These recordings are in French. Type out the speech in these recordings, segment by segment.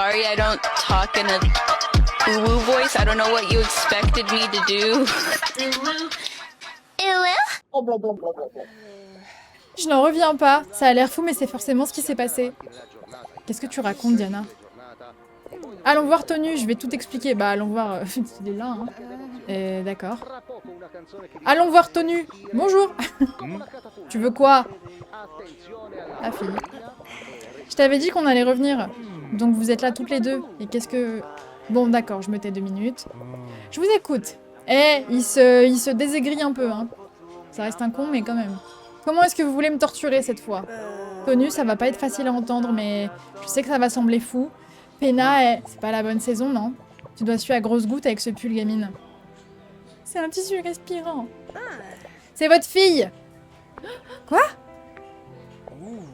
sorry I don't talk in a woo voice. I don't know what you expected me to do. Je n'en reviens pas. Ça a l'air fou, mais c'est forcément ce qui s'est passé. Qu'est-ce que tu racontes, Diana? Allons voir Tonu, je vais tout expliquer. Bah, allons voir... il est là, hein. D'accord. Allons voir Tonu. Bonjour. Tu veux quoi? La fille. Je t'avais dit qu'on allait revenir. Donc vous êtes là toutes les deux. Et qu'est-ce que... Bon, d'accord, je me tais 2 minutes. Je vous écoute. Il se désaigrit un peu, hein. Ça reste un con, mais quand même. Comment est-ce que vous voulez me torturer cette fois? Tonu, ça va pas être facile à entendre, mais je sais que ça va sembler fou. Pena, c'est pas la bonne saison, non? Tu dois suer à grosses gouttes avec ce pull, gamine. C'est un tissu respirant. C'est votre fille! Quoi?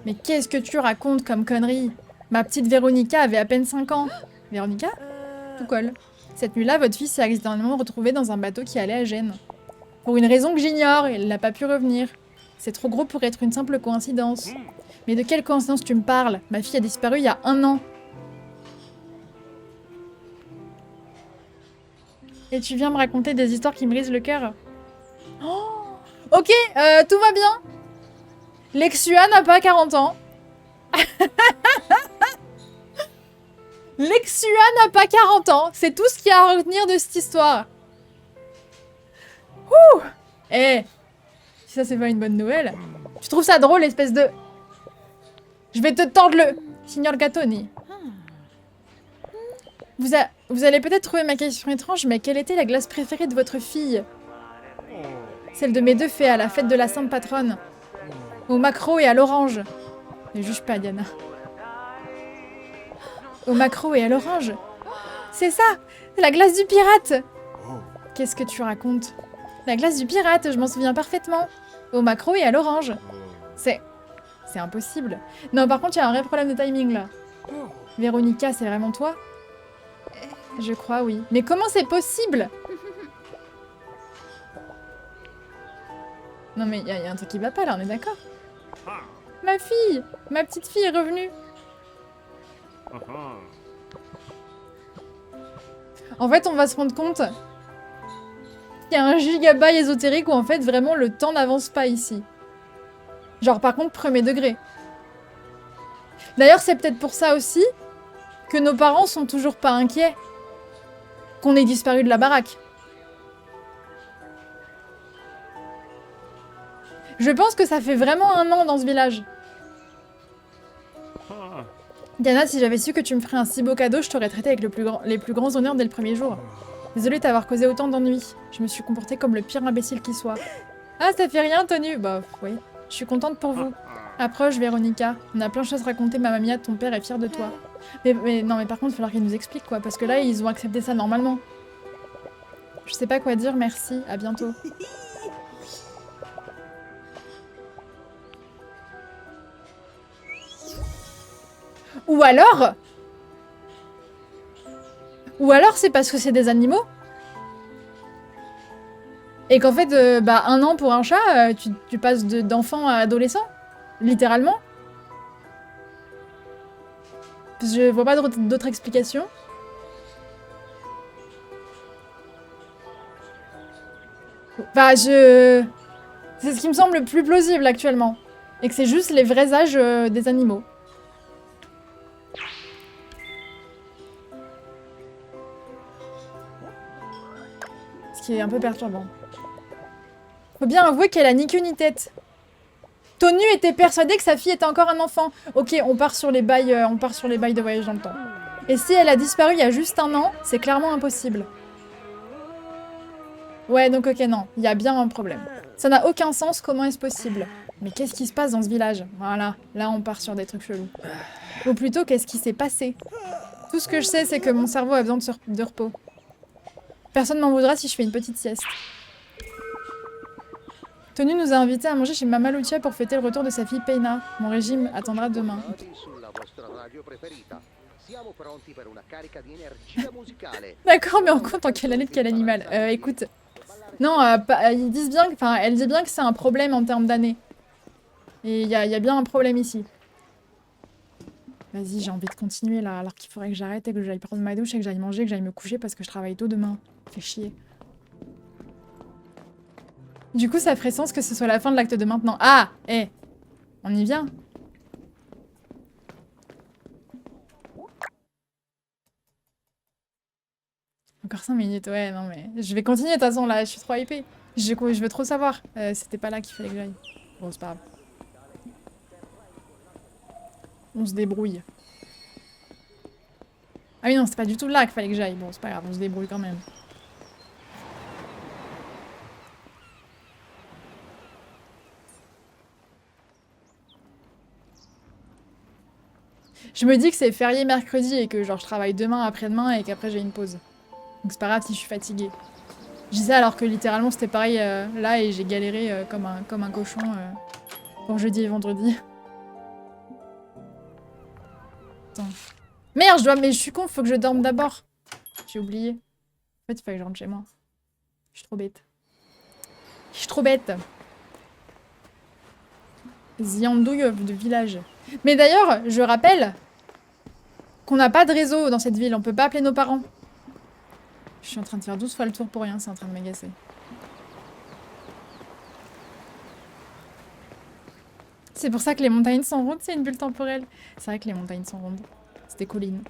Mais qu'est-ce que tu racontes comme connerie? Ma petite Véronica avait à peine 5 ans. Véronica? Tout colle. Cette nuit-là, votre fille s'est accidentellement retrouvée dans un bateau qui allait à Gênes. Pour une raison que j'ignore, elle n'a pas pu revenir. C'est trop gros pour être une simple coïncidence. Mais de quelle coïncidence tu me parles? Ma fille a disparu il y a 1 an. Et tu viens me raconter des histoires qui me brisent le cœur. Oh, ok, tout va bien. Lexua n'a pas 40 ans. Lexua n'a pas 40 ans. C'est tout ce qu'il y a à retenir de cette histoire. Ouh. Si ça c'est pas une bonne nouvelle. Tu trouves ça drôle, espèce de... Je vais te tordre le... Signor Gattoni. Vous allez peut-être trouver ma question étrange, mais quelle était la glace préférée de votre fille? Celle de mes 2 fées à la fête de la Sainte Patronne. Au maquereau et à l'orange. Ne juge pas, Diana. Au maquereau et à l'orange. C'est ça! C'est la glace du pirate! Qu'est-ce que tu racontes? La glace du pirate, je m'en souviens parfaitement. Au maquereau et à l'orange. C'est impossible. Non, par contre, il y a un vrai problème de timing, là. Véronica, c'est vraiment toi? Je crois, oui. Mais comment c'est possible? Non, mais il y a un truc qui va pas, là, on est d'accord? Ma fille! Ma petite fille est revenue. En fait, on va se rendre compte qu'il y a un gigabyte ésotérique où, en fait, vraiment, le temps n'avance pas ici. Genre, par contre, premier degré. D'ailleurs, c'est peut-être pour ça aussi que nos parents sont toujours pas inquiets qu'on ait disparu de la baraque. Je pense que ça fait vraiment 1 an dans ce village. Diana, si j'avais su que tu me ferais un si beau cadeau, je t'aurais traité avec les plus grands honneurs dès le premier jour. Désolée de t'avoir causé autant d'ennuis. Je me suis comportée comme le pire imbécile qui soit. Ah, ça fait rien, Tonu. Bah, oui. Je suis contente pour vous. Approche, Véronica. On a plein de choses à raconter, ma mamie, ton père est fier de toi. Mais non, mais par contre, il va falloir qu'ils nous expliquent, quoi. Parce que là, ils ont accepté ça normalement. Je sais pas quoi dire, merci. À bientôt. Ou alors c'est parce que c'est des animaux. Et qu'en fait, 1 an pour un chat, tu passes d'enfant à adolescent. Littéralement. Je vois pas d'autre explication. Enfin, c'est ce qui me semble le plus plausible actuellement. Et que c'est juste les vrais âges des animaux. Ce qui est un peu perturbant. Faut bien avouer qu'elle a ni queue ni tête. Tonu était persuadée que sa fille était encore un enfant. Ok, on part sur les bails de voyage dans le temps. Et si elle a disparu il y a juste 1 an, c'est clairement impossible. Ouais, donc ok, non, il y a bien un problème. Ça n'a aucun sens, comment est-ce possible? Mais qu'est-ce qui se passe dans ce village? Voilà, là on part sur des trucs chelous. Ou plutôt, qu'est-ce qui s'est passé? Tout ce que je sais, c'est que mon cerveau a besoin de repos. Personne m'en voudra si je fais une petite sieste. Tonu nous a invités à manger chez Mama Lucia pour fêter le retour de sa fille Pena. Mon régime attendra demain. D'accord, mais on compte en quelle année de quel animal? Écoute... Non, ils disent bien, elle dit bien que c'est un problème en termes d'années. Et il y a bien un problème ici. Vas-y, j'ai envie de continuer là, alors qu'il faudrait que j'arrête et que j'aille prendre ma douche et que j'aille manger, que j'aille me coucher parce que je travaille tôt demain. Fait chier. Du coup, ça ferait sens que ce soit la fin de l'acte de maintenant. Ah, on y vient. Encore 5 minutes, ouais, non mais... Je vais continuer de toute façon, là, je suis trop hypée. Je veux trop savoir. C'était pas là qu'il fallait que j'aille. Bon, c'est pas grave. On se débrouille. Ah oui, non, c'est pas du tout là qu'il fallait que j'aille. Bon, c'est pas grave, on se débrouille quand même. Je me dis que c'est férié mercredi et que genre je travaille demain, après-demain et qu'après j'ai une pause. Donc c'est pas grave si je suis fatiguée. Je dis ça alors que littéralement c'était pareil là et j'ai galéré comme un cochon pour jeudi et vendredi. Attends. Merde, mais je suis con, faut que je dorme d'abord. J'ai oublié. En fait, il fallait que je rentre chez moi. Je suis trop bête. Je suis trop bête. Ziandouille de village. Mais d'ailleurs, je rappelle qu'on n'a pas de réseau dans cette ville, on peut pas appeler nos parents. Je suis en train de faire 12 fois le tour pour rien, c'est en train de m'agacer. C'est pour ça que les montagnes sont rondes, c'est une bulle temporelle. C'est vrai que les montagnes sont rondes. C'est des collines.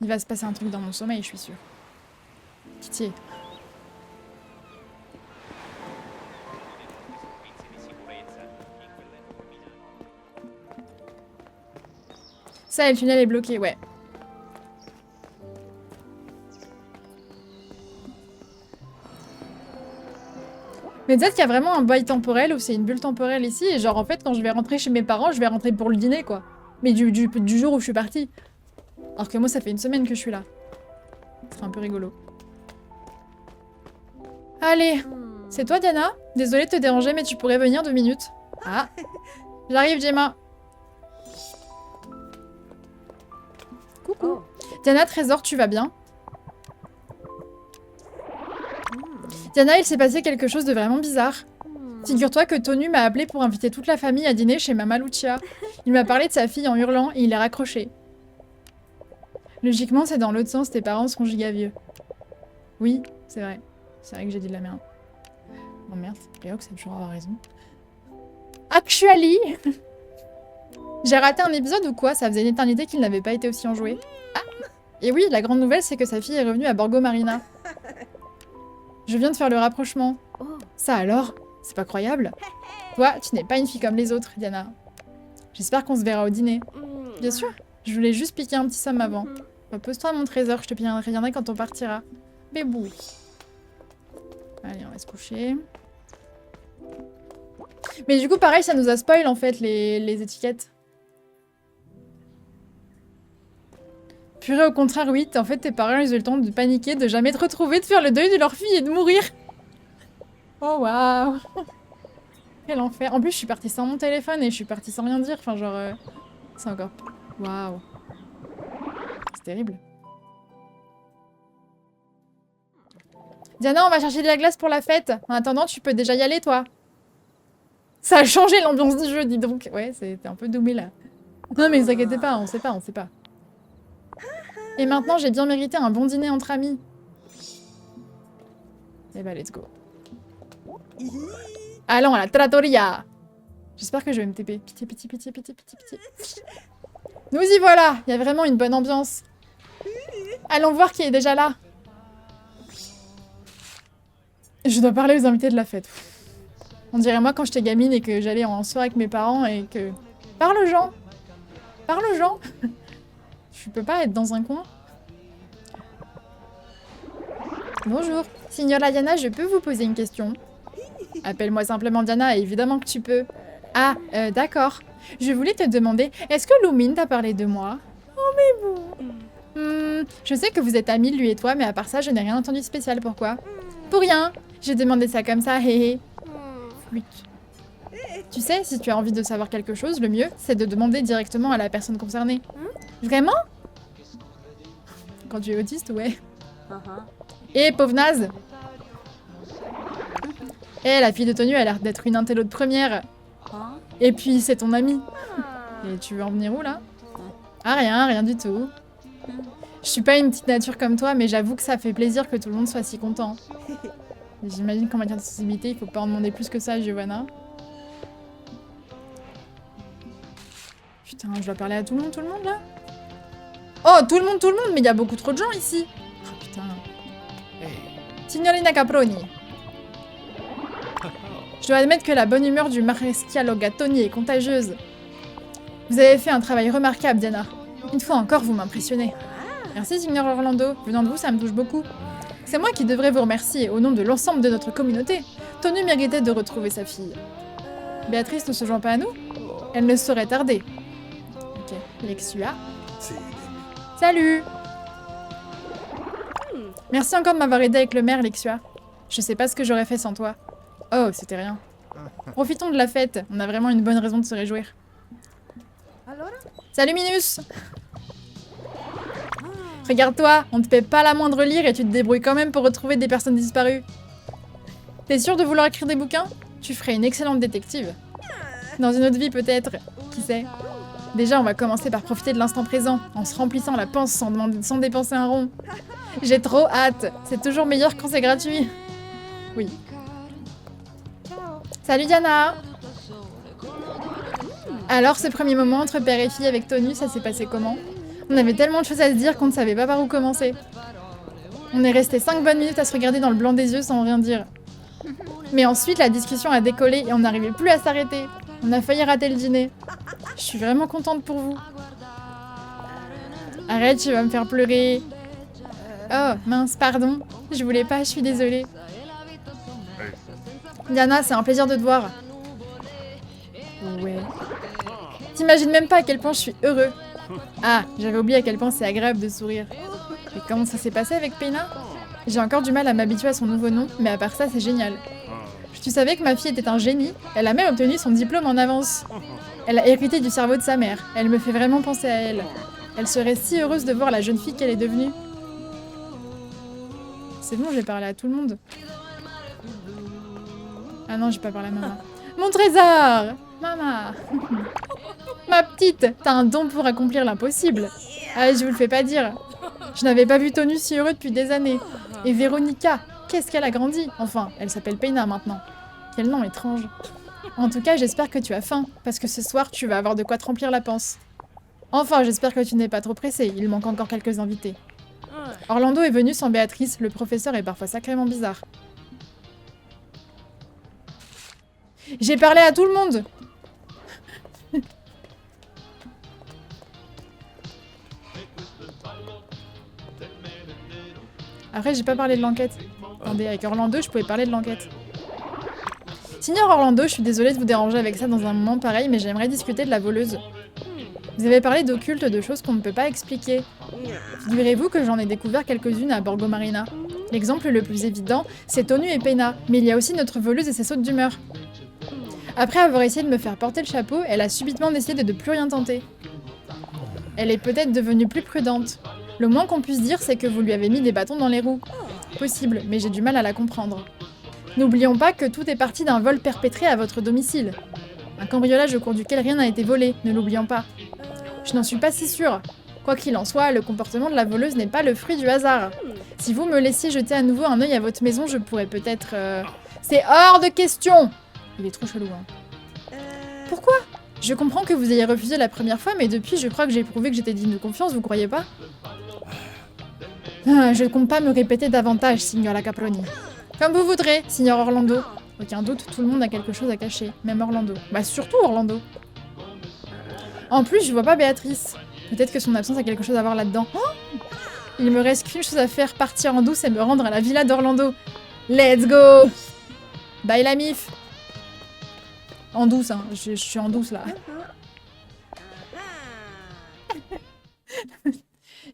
Il va se passer un truc dans mon sommeil, je suis sûre. Pitié. Ça, le tunnel est bloqué, ouais. Mais peut-être qu'il y a vraiment un bail temporel ou c'est une bulle temporelle ici. Et genre, en fait, quand je vais rentrer chez mes parents, je vais rentrer pour le dîner, quoi. Mais du jour où je suis partie. Alors que moi, ça fait une semaine que je suis là. Ce serait un peu rigolo. Allez, c'est toi, Diana? Désolée de te déranger, mais tu pourrais venir 2 minutes. Ah, j'arrive, Gemma. Coucou. Diana, Trésor, tu vas bien? Diana, il s'est passé quelque chose de vraiment bizarre. Figure-toi que Tonu m'a appelé pour inviter toute la famille à dîner chez Mama Lucia. Il m'a parlé de sa fille en hurlant et il est raccroché. Logiquement, c'est dans l'autre sens, tes parents sont giga vieux. Oui, c'est vrai. C'est vrai que j'ai dit de la merde. Oh merde, Léox, c'est toujours avoir raison. Actually j'ai raté un épisode ou quoi? Ça faisait une éternité qu'il n'avait pas été aussi enjoué. Ah. Et oui, la grande nouvelle, c'est que sa fille est revenue à Borgo Marina. Je viens de faire le rapprochement. Ça alors? C'est pas croyable. Toi, tu n'es pas une fille comme les autres, Diana. J'espère qu'on se verra au dîner. Bien sûr. Je voulais juste piquer un petit somme avant. Repose-toi, mon trésor, je te reviendrai quand on partira. Bébou. Allez, on va se coucher. Mais du coup, pareil, ça nous a spoil, en fait, les étiquettes. Purée, au contraire, oui. En fait, tes parents, ils ont eu le temps de paniquer, de jamais te retrouver, de faire le deuil de leur fille et de mourir. Oh, waouh. Quel enfer. En plus, je suis partie sans mon téléphone et je suis partie sans rien dire. Enfin, genre... C'est encore... Waouh. C'est terrible. Diana, on va chercher de la glace pour la fête. En attendant, tu peux déjà y aller, toi. Ça a changé l'ambiance du jeu, dis donc. Ouais, c'était un peu doumé, là. Non, mais ne vous inquiétez pas, on sait pas, on sait pas. Et maintenant, j'ai bien mérité un bon dîner entre amis. Et bah, let's go. Allons à la trattoria. J'espère que je vais me TP. Pitié, pitié, pitié, pitié, pitié, pitié. Nous y voilà. Il y a vraiment une bonne ambiance. Allons voir qui est déjà là. Je dois parler aux invités de la fête. On dirait moi quand j'étais gamine et que j'allais en soirée avec mes parents et que... Parle aux gens. Parle aux gens. Je peux pas être dans un coin. Bonjour. Signora Diana, je peux vous poser une question? Appelle-moi simplement Diana, évidemment que tu peux. Ah, d'accord. Je voulais te demander, est-ce que Lumine t'a parlé de moi? Oh, mais bon. Je sais que vous êtes amis, lui et toi, mais à part ça, je n'ai rien entendu de spécial. Pourquoi? Pour rien. J'ai demandé ça comme ça, hé hé. Flûte. Tu sais, si tu as envie de savoir quelque chose, le mieux, c'est de demander directement à la personne concernée. Vraiment? Quand tu es autiste, ouais. Eh, pauvre naze! Eh, la fille de Tonu a l'air d'être une intello de première. Et puis, c'est ton ami. Et tu veux en venir où, là? Ah, rien du tout. Je suis pas une petite nature comme toi, mais j'avoue que ça fait plaisir que tout le monde soit si content. J'imagine qu'en matière de sensibilité, il faut pas en demander plus que ça à Giovanna. Putain, je dois parler à tout le monde, là? Oh, tout le monde, mais il y a beaucoup trop de gens ici. Oh, putain. Signorina Caproni. Je dois admettre que la bonne humeur du Maresciallo Gattoni est contagieuse. Vous avez fait un travail remarquable, Diana. Une fois encore, vous m'impressionnez. Merci, Signor Orlando. Venant de vous, ça me touche beaucoup. C'est moi qui devrais vous remercier au nom de l'ensemble de notre communauté. Tonu méritait de retrouver sa fille. Béatrice ne se joint pas à nous? Elle ne saurait tarder. Ok, Lexua. Salut! Merci encore de m'avoir aidé avec le maire, Lexua. Je sais pas ce que j'aurais fait sans toi. Oh, c'était rien. Profitons de la fête. On a vraiment une bonne raison de se réjouir. Salut, Minus! Regarde-toi, on te paie pas la moindre lire et tu te débrouilles quand même pour retrouver des personnes disparues. T'es sûre de vouloir écrire des bouquins? Tu ferais une excellente détective. Dans une autre vie, peut-être. Qui sait? Déjà, on va commencer par profiter de l'instant présent, en se remplissant la panse sans dépenser un rond. J'ai trop hâte. C'est toujours meilleur quand c'est gratuit. Oui. Salut Diana! Alors, ce premier moment entre père et fille avec Tonu, ça s'est passé comment? On avait tellement de choses à se dire qu'on ne savait pas par où commencer. On est resté 5 bonnes minutes à se regarder dans le blanc des yeux sans rien dire. Mais ensuite, la discussion a décollé et on n'arrivait plus à s'arrêter. On a failli rater le dîner. Je suis vraiment contente pour vous. Arrête, tu vas me faire pleurer. Oh, mince, pardon. Je voulais pas, je suis désolée. Diana, c'est un plaisir de te voir. Ouais. T'imagines même pas à quel point je suis heureux. Ah, j'avais oublié à quel point c'est agréable de sourire. Et comment ça s'est passé avec Peina? J'ai encore du mal à m'habituer à son nouveau nom, mais à part ça, c'est génial. Tu savais que ma fille était un génie? Elle a même obtenu son diplôme en avance. Elle a hérité du cerveau de sa mère. Elle me fait vraiment penser à elle. Elle serait si heureuse de voir la jeune fille qu'elle est devenue. C'est bon, j'ai parlé à tout le monde. Ah non, j'ai pas parlé à maman. Mon trésor! Maman! Ma petite, t'as un don pour accomplir l'impossible. Ah, je vous le fais pas dire. Je n'avais pas vu Tonu si heureux depuis des années. Et Véronica, qu'est-ce qu'elle a grandi? Enfin, elle s'appelle Peina maintenant. Quel nom étrange. En tout cas, j'espère que tu as faim, parce que ce soir, tu vas avoir de quoi te remplir la panse. Enfin, j'espère que tu n'es pas trop pressé, il manque encore quelques invités. Orlando est venu sans Béatrice, le professeur est parfois sacrément bizarre. J'ai parlé à tout le monde! Après, j'ai pas parlé de l'enquête. Attendez, avec Orlando, je pouvais parler de l'enquête. Signor Orlando, je suis désolée de vous déranger avec ça dans un moment pareil, mais j'aimerais discuter de la voleuse. Vous avez parlé d'occulte, de choses qu'on ne peut pas expliquer. Figurez-vous que j'en ai découvert quelques-unes à Borgo Marina. L'exemple le plus évident, c'est Tonu et Peina, mais il y a aussi notre voleuse et ses sautes d'humeur. Après avoir essayé de me faire porter le chapeau, elle a subitement décidé de ne plus rien tenter. Elle est peut-être devenue plus prudente. Le moins qu'on puisse dire, c'est que vous lui avez mis des bâtons dans les roues. Possible, mais j'ai du mal à la comprendre. N'oublions pas que tout est parti d'un vol perpétré à votre domicile. Un cambriolage au cours duquel rien n'a été volé, ne l'oublions pas. Je n'en suis pas si sûre. Quoi qu'il en soit, le comportement de la voleuse n'est pas le fruit du hasard. Si vous me laissiez jeter à nouveau un œil à votre maison, je pourrais peut-être... C'est hors de question! Il est trop chelou, hein. Pourquoi? Je comprends que vous ayez refusé la première fois, mais depuis, je crois que j'ai prouvé que j'étais digne de confiance, vous croyez pas? Je ne compte pas me répéter davantage, signora Caproni. Comme vous voudrez, signor Orlando. Aucun doute, tout le monde a quelque chose à cacher, même Orlando. Bah surtout Orlando. En plus, je vois pas Béatrice. Peut-être que son absence a quelque chose à voir là-dedans. Oh, il me reste qu'une chose à faire, partir en douce et me rendre à la villa d'Orlando. Let's go! Bye la mif! En douce, hein. Je suis en douce, là.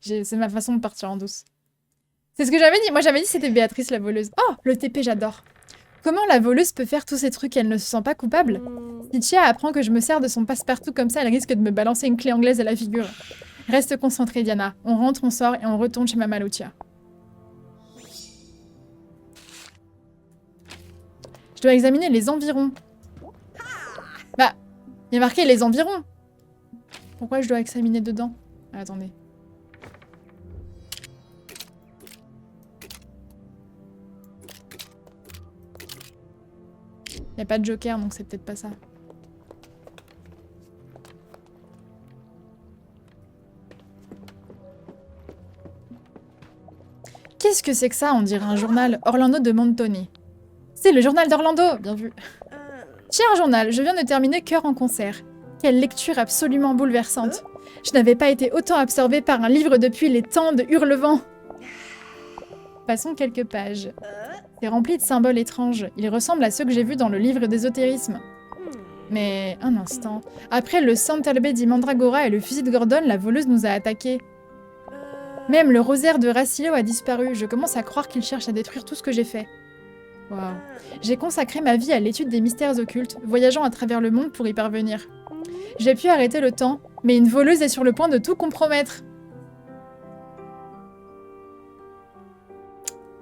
C'est ma façon de partir en douce. C'est ce que j'avais dit. Moi, j'avais dit que c'était Béatrice, la voleuse. Oh, le TP, j'adore. Comment la voleuse peut faire tous ces trucs et elle ne se sent pas coupable? Si Chia apprend que je me sers de son passe-partout comme ça, elle risque de me balancer une clé anglaise à la figure. Reste concentrée, Diana. On rentre, on sort et on retourne chez Mama Lucia. Je dois examiner les environs. Bah, Il y a marqué les environs. Pourquoi je dois examiner dedans? Ah, attendez. Il n'y a pas de joker, donc c'est peut-être pas ça. Qu'est-ce que c'est que ça? On dirait un journal. Orlando demande Tony. C'est le journal d'Orlando! Bien vu. Cher journal, je viens de terminer Cœur en concert. Quelle lecture absolument bouleversante. Je n'avais pas été autant absorbée par un livre depuis les temps de Hurlevent. Passons quelques pages. C'est rempli de symboles étranges. Ils ressemblent à ceux que j'ai vus dans le livre d'ésotérisme. Mais un instant. Après le Santalbe di Mandragora et le fusil de Gordon, la voleuse nous a attaqués. Même le rosaire de Racillo a disparu. Je commence à croire qu'il cherche à détruire tout ce que j'ai fait. Waouh. J'ai consacré ma vie à l'étude des mystères occultes, voyageant à travers le monde pour y parvenir. J'ai pu arrêter le temps, mais une voleuse est sur le point de tout compromettre.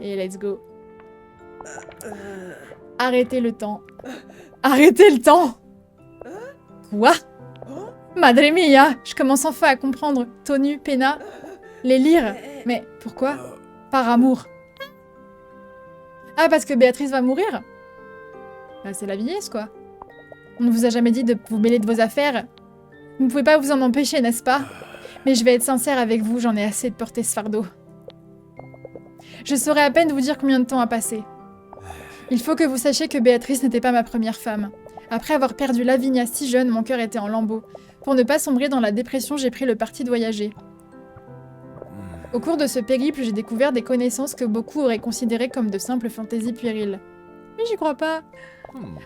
Et let's go. Arrêtez le temps. Arrêtez le temps! Quoi? Madre mia! Je commence enfin à comprendre. Tonu, Pena, les lire. Mais pourquoi? Par amour. Ah, parce que Béatrice va mourir? Bah, c'est la vieillesse, quoi. On ne vous a jamais dit de vous mêler de vos affaires. Vous ne pouvez pas vous en empêcher, n'est-ce pas? Mais je vais être sincère avec vous, j'en ai assez de porter ce fardeau. Je saurais à peine vous dire combien de temps a passé. Il faut que vous sachiez que Béatrice n'était pas ma première femme. Après avoir perdu Lavinia si jeune, mon cœur était en lambeaux. Pour ne pas sombrer dans la dépression, j'ai pris le parti de voyager. Au cours de ce périple, j'ai découvert des connaissances que beaucoup auraient considérées comme de simples fantaisies puériles. Mais j'y crois pas.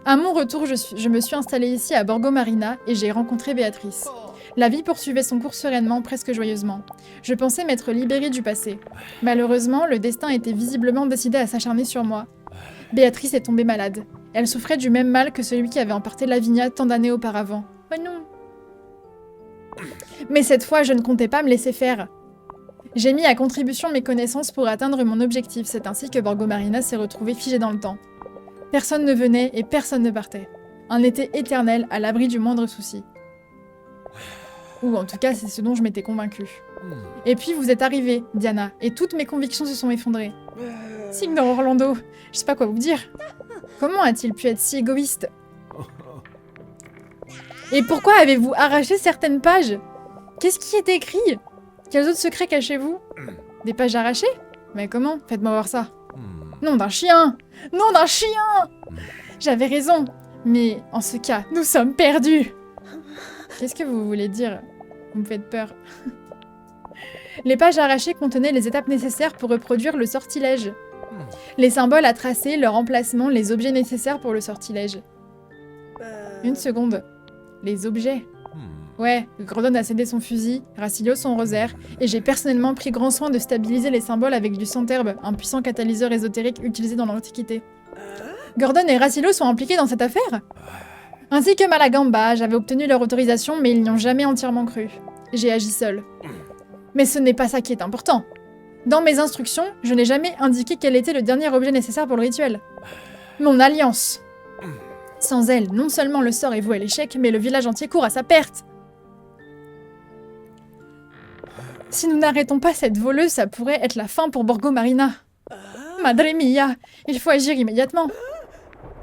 À mon retour, je me suis installée ici à Borgo Marina et j'ai rencontré Béatrice. La vie poursuivait son cours sereinement, presque joyeusement. Je pensais m'être libérée du passé. Malheureusement, le destin était visiblement décidé à s'acharner sur moi. Béatrice est tombée malade. Elle souffrait du même mal que celui qui avait emporté Lavinia tant d'années auparavant. Oh non! Mais cette fois, je ne comptais pas me laisser faire. J'ai mis à contribution mes connaissances pour atteindre mon objectif. C'est ainsi que Borgo Marina s'est retrouvée figée dans le temps. Personne ne venait et personne ne partait. Un été éternel à l'abri du moindre souci. Ou en tout cas, c'est ce dont je m'étais convaincue. Et puis vous êtes arrivée, Diana, et toutes mes convictions se sont effondrées. Signe dans Orlando, je sais pas quoi vous dire. Comment a-t-il pu être si égoïste? Et pourquoi avez-vous arraché certaines pages? Qu'est-ce qui est écrit? Quels autres secrets cachez-vous? Des pages arrachées? Mais comment? Faites-moi voir ça. Nom d'un chien! Nom d'un chien! J'avais raison. Mais en ce cas, nous sommes perdus. Qu'est-ce que vous voulez dire? Vous me faites peur. Les pages arrachées contenaient les étapes nécessaires pour reproduire le sortilège. Les symboles à tracer, leur emplacement, les objets nécessaires pour le sortilège. Une seconde. Les objets. Ouais, Gordon a cédé son fusil, Racilio son rosaire, et j'ai personnellement pris grand soin de stabiliser les symboles avec du centerbe, un puissant catalyseur ésotérique utilisé dans l'Antiquité. Gordon et Racilio sont impliqués dans cette affaire? Ainsi que Malagamba, j'avais obtenu leur autorisation, mais ils n'y ont jamais entièrement cru. J'ai agi seule. Mais ce n'est pas ça qui est important. Dans mes instructions, je n'ai jamais indiqué quel était le dernier objet nécessaire pour le rituel. Mon alliance. Sans elle, non seulement le sort est voué à l'échec, mais le village entier court à sa perte. Si nous n'arrêtons pas cette voleuse, ça pourrait être la fin pour Borgo Marina. Madre mia, il faut agir immédiatement.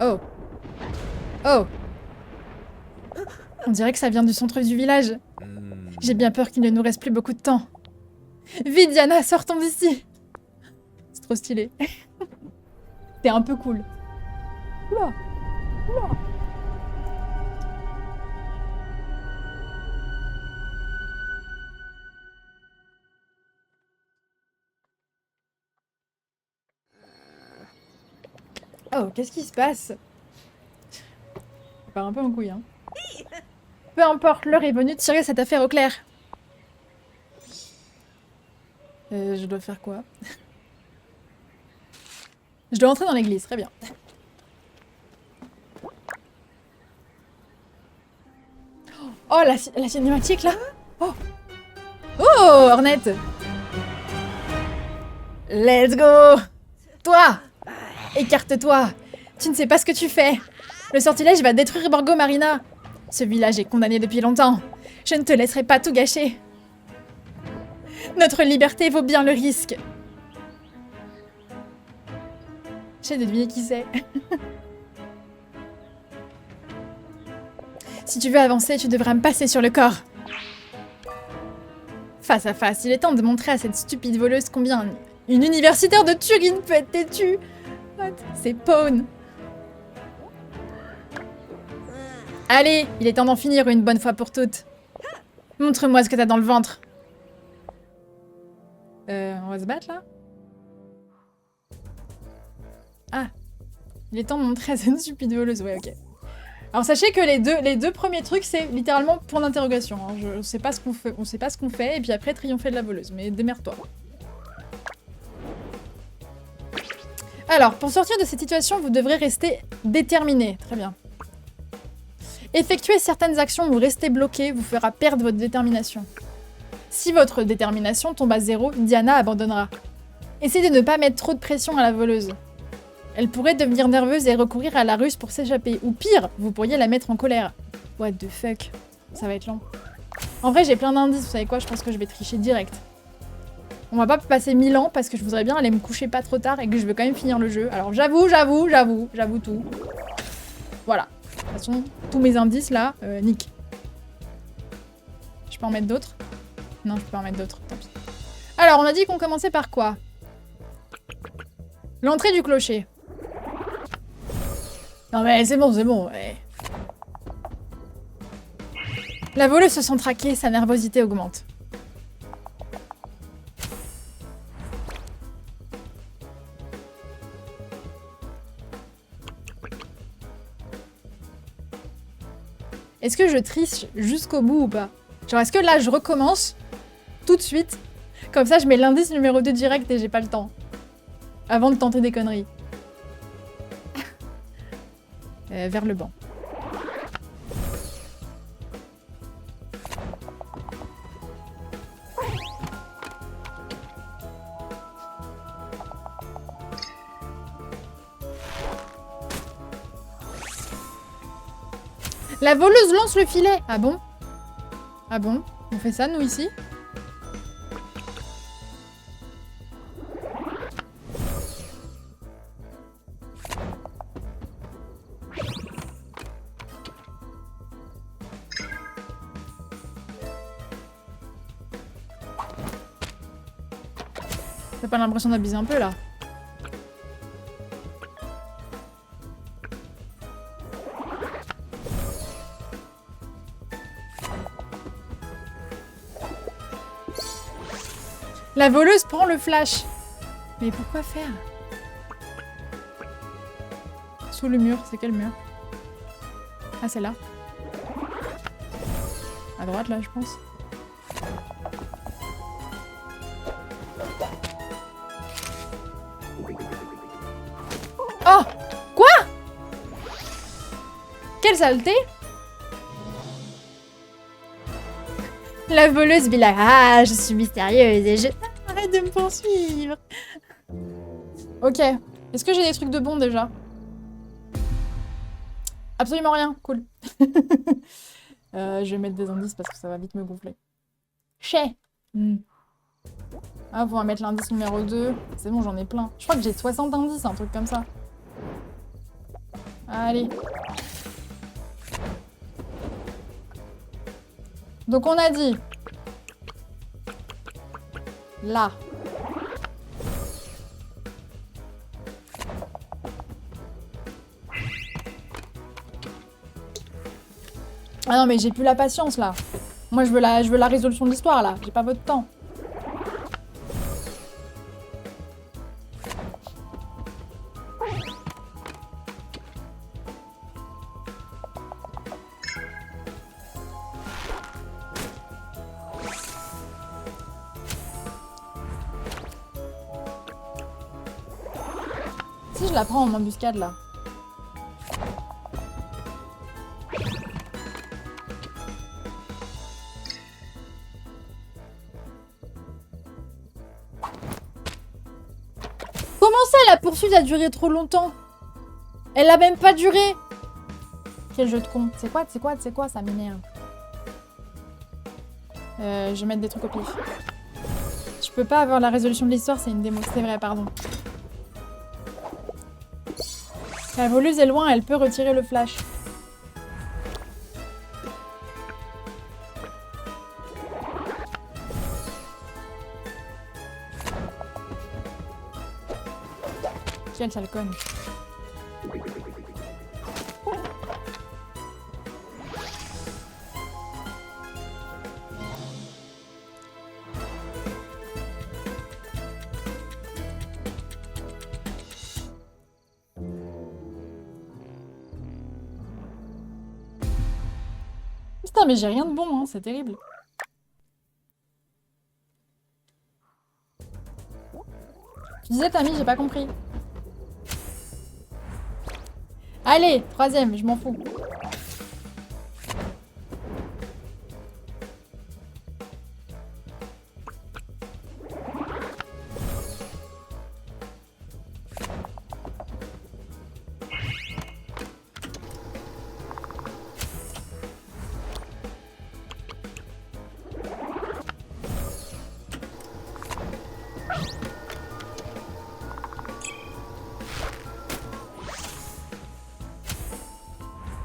Oh. Oh. On dirait que ça vient du centre du village. J'ai bien peur qu'il ne nous reste plus beaucoup de temps. Vite, Diana, sortons d'ici. C'est trop stylé. C'est un peu cool. Oula. Oula. Oh, qu'est-ce qui se passe? Ça part un peu en couille, hein. Peu importe, l'heure est venue de tirer cette affaire au clair. Je dois faire quoi? Je dois entrer dans l'église, très bien. Oh, la cinématique, là. Oh. Oh, Ornette. Let's go. Toi, écarte-toi. Tu ne sais pas ce que tu fais. Le sortilège va détruire Borgo Marina. Ce village est condamné depuis longtemps. Je ne te laisserai pas tout gâcher. Notre liberté vaut bien le risque. J'ai de deviner qui c'est. Si tu veux avancer, tu devras me passer sur le corps. Face à face, il est temps de montrer à cette stupide voleuse combien une universitaire de Turin peut être têtue. What? C'est Pawn. Allez, il est temps d'en finir une bonne fois pour toutes. Montre-moi ce que t'as dans le ventre. On va se battre là? Ah. Il est temps de montrer à cette stupide voleuse. Ouais, ok. Alors sachez que les deux premiers trucs, c'est littéralement point d'interrogation. Hein. Je sais pas ce qu'on fait, on sait pas ce qu'on fait, et puis après triompher de la voleuse. Mais démerde-toi. Alors, pour sortir de cette situation, vous devrez rester déterminé. Très bien. Effectuer certaines actions ou rester bloqué vous fera perdre votre détermination. Si votre détermination tombe à 0, Diana abandonnera. Essayez de ne pas mettre trop de pression à la voleuse. Elle pourrait devenir nerveuse et recourir à la ruse pour s'échapper. Ou pire, vous pourriez la mettre en colère. What the fuck? Ça va être long. En vrai, j'ai plein d'indices. Vous savez quoi? Je pense que je vais tricher direct. On va pas passer 1000 ans parce que je voudrais bien aller me coucher pas trop tard et que je veux quand même finir le jeu. Alors j'avoue tout. Voilà. De toute façon, tous mes indices là, nick. Je peux en mettre d'autres? Non, je peux pas en mettre d'autres. Tant pis. Alors, on a dit qu'on commençait par quoi? L'entrée du clocher. Non mais c'est bon, ouais. La voleuse se sent traquée, sa nervosité augmente. Est-ce que je triche jusqu'au bout ou pas? Genre, est-ce que là, je recommence tout de suite? Comme ça, je mets l'indice numéro 2 direct et j'ai pas le temps. Avant de tenter des conneries. Vers le banc. La voleuse lance le filet. Ah bon? Ah bon? On fait ça, nous, ici? T'as pas l'impression d'abuser un peu, là? La voleuse prend le flash. Mais pourquoi faire? Sous le mur, c'est quel mur? Ah, c'est là. À droite, là, je pense. Oh! Quoi? Quelle saleté! La voleuse vit là. Ah, je suis mystérieuse et je... Arrête de me poursuivre. Ok. Est-ce que j'ai des trucs de bon déjà? Absolument rien. Cool. Je vais mettre des indices parce que ça va vite me gonfler. Chez. Ah, on va mettre l'indice numéro 2. C'est bon, j'en ai plein. Je crois que j'ai 60 indices, un truc comme ça. Allez. Donc on a dit... Là. Ah non mais j'ai plus la patience là. Moi je veux la résolution de l'histoire là. J'ai pas votre temps. Si je la prends en embuscade là. Comment ça la poursuite a duré trop longtemps? Elle a même pas duré. Quel jeu de con. C'est quoi, ça m'énerve. Je vais mettre des trucs au pif. Je peux pas avoir la résolution de l'histoire, c'est une démo. C'est vrai, pardon. La voleuse est loin, elle peut retirer le flash. Quelle sale conne. Putain, mais j'ai rien de bon, hein, c'est terrible. Tu disais, Tammy, j'ai pas compris. Allez, troisième, je m'en fous.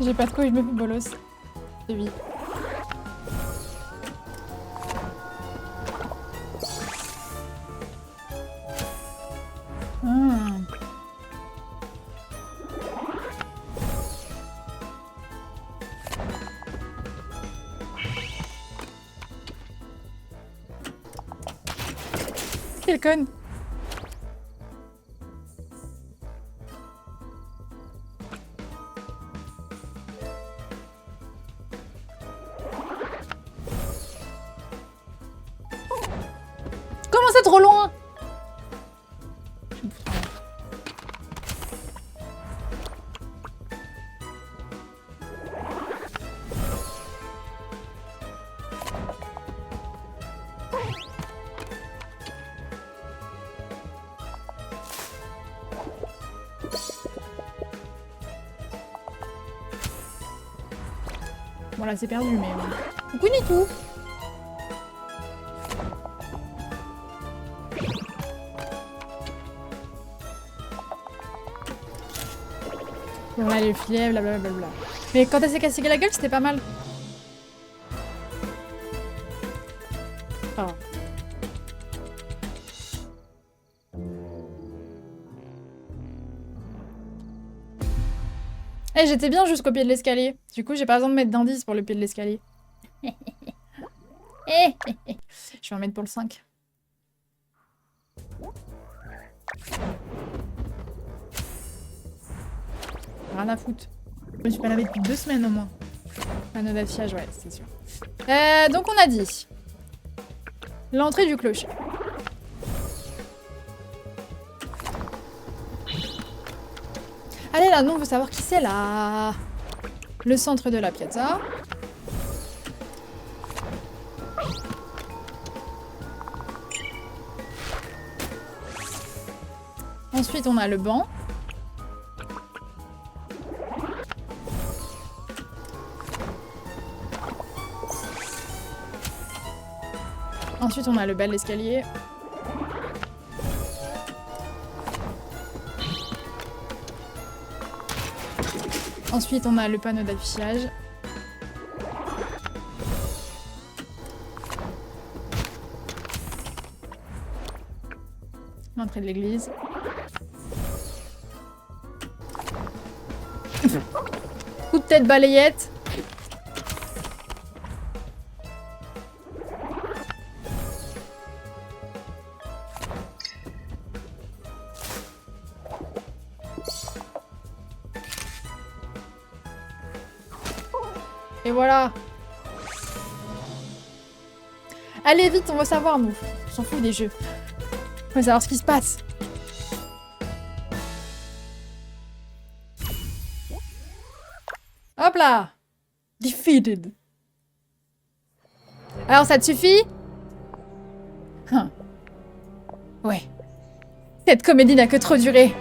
J'ai pas de quoi, je me fais bolos. C'est vite. Quelle conne. Comment c'est trop loin? Bon là c'est perdu mais... Coucou Nitou. Bon là les filets, blablabla. Mais quand elle s'est cassée la gueule c'était pas mal. Ah. Eh, j'étais bien jusqu'au pied de l'escalier. Du coup, j'ai pas besoin de mettre d'indice pour le pied de l'escalier. Je vais en mettre pour le 5. Rien à foutre. Je me suis pas lavé depuis 2 semaines au moins. Panneau d'affichage, ouais, c'est sûr. Donc on a dit l'entrée du clocher. Allez là, non, on veut savoir qui c'est là. Le centre de la piazza. Ensuite, on a le banc. Ensuite, on a le bas de l'escalier. Ensuite, on a le panneau d'affichage. L'entrée de l'église. Coup de tête balayette. Et voilà. Allez vite, on va savoir nous. On s'en fout des jeux. On va savoir ce qui se passe. Hop là. Defeated. Alors ça te suffit? Ouais. Cette comédie n'a que trop duré.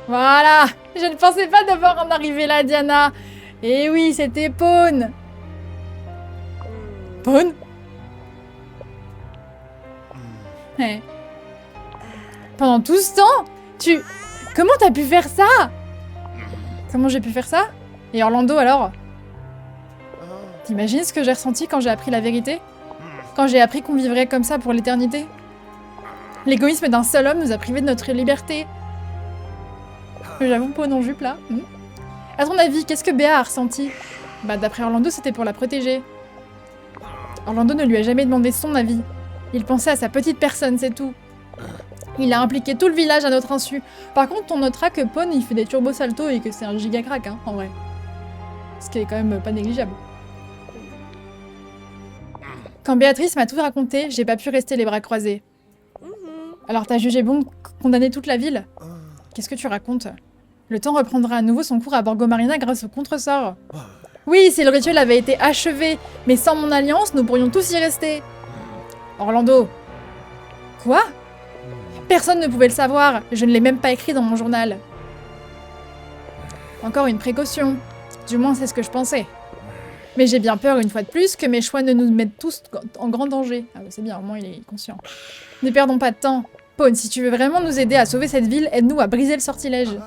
Voilà. Je ne pensais pas devoir en arriver là, Diana. Et oui, c'était Pawn. Pawn? Ouais. Pendant tout ce temps, Comment t'as pu faire ça? Comment j'ai pu faire ça? Et Orlando alors? T'imagines ce que j'ai ressenti quand j'ai appris la vérité? Quand j'ai appris qu'on vivrait comme ça pour l'éternité? L'égoïsme d'un seul homme nous a privés de notre liberté. J'avoue, Pawn en jupe là. À ton avis, qu'est-ce que Béa a ressenti? Bah d'après Orlando, c'était pour la protéger. Orlando ne lui a jamais demandé son avis. Il pensait à sa petite personne, c'est tout. Il a impliqué tout le village à notre insu. Par contre, on notera que Pawn, il fait des turbo saltos et que c'est un giga crack, hein, en vrai. Ce qui est quand même pas négligeable. Quand Béatrice m'a tout raconté, j'ai pas pu rester les bras croisés. Alors t'as jugé bon de condamner toute la ville? Qu'est-ce que tu racontes? Le temps reprendra à nouveau son cours à Borgo Marina grâce au contresort. Oui, si le rituel avait été achevé, mais sans mon alliance, nous pourrions tous y rester. Orlando. Quoi? Personne ne pouvait le savoir, je ne l'ai même pas écrit dans mon journal. Encore une précaution. Du moins, c'est ce que je pensais. Mais j'ai bien peur, une fois de plus, que mes choix ne nous mettent tous en grand danger. Ah bah c'est bien, au moins il est conscient. Ne perdons pas de temps. Pawn, si tu veux vraiment nous aider à sauver cette ville, aide-nous à briser le sortilège.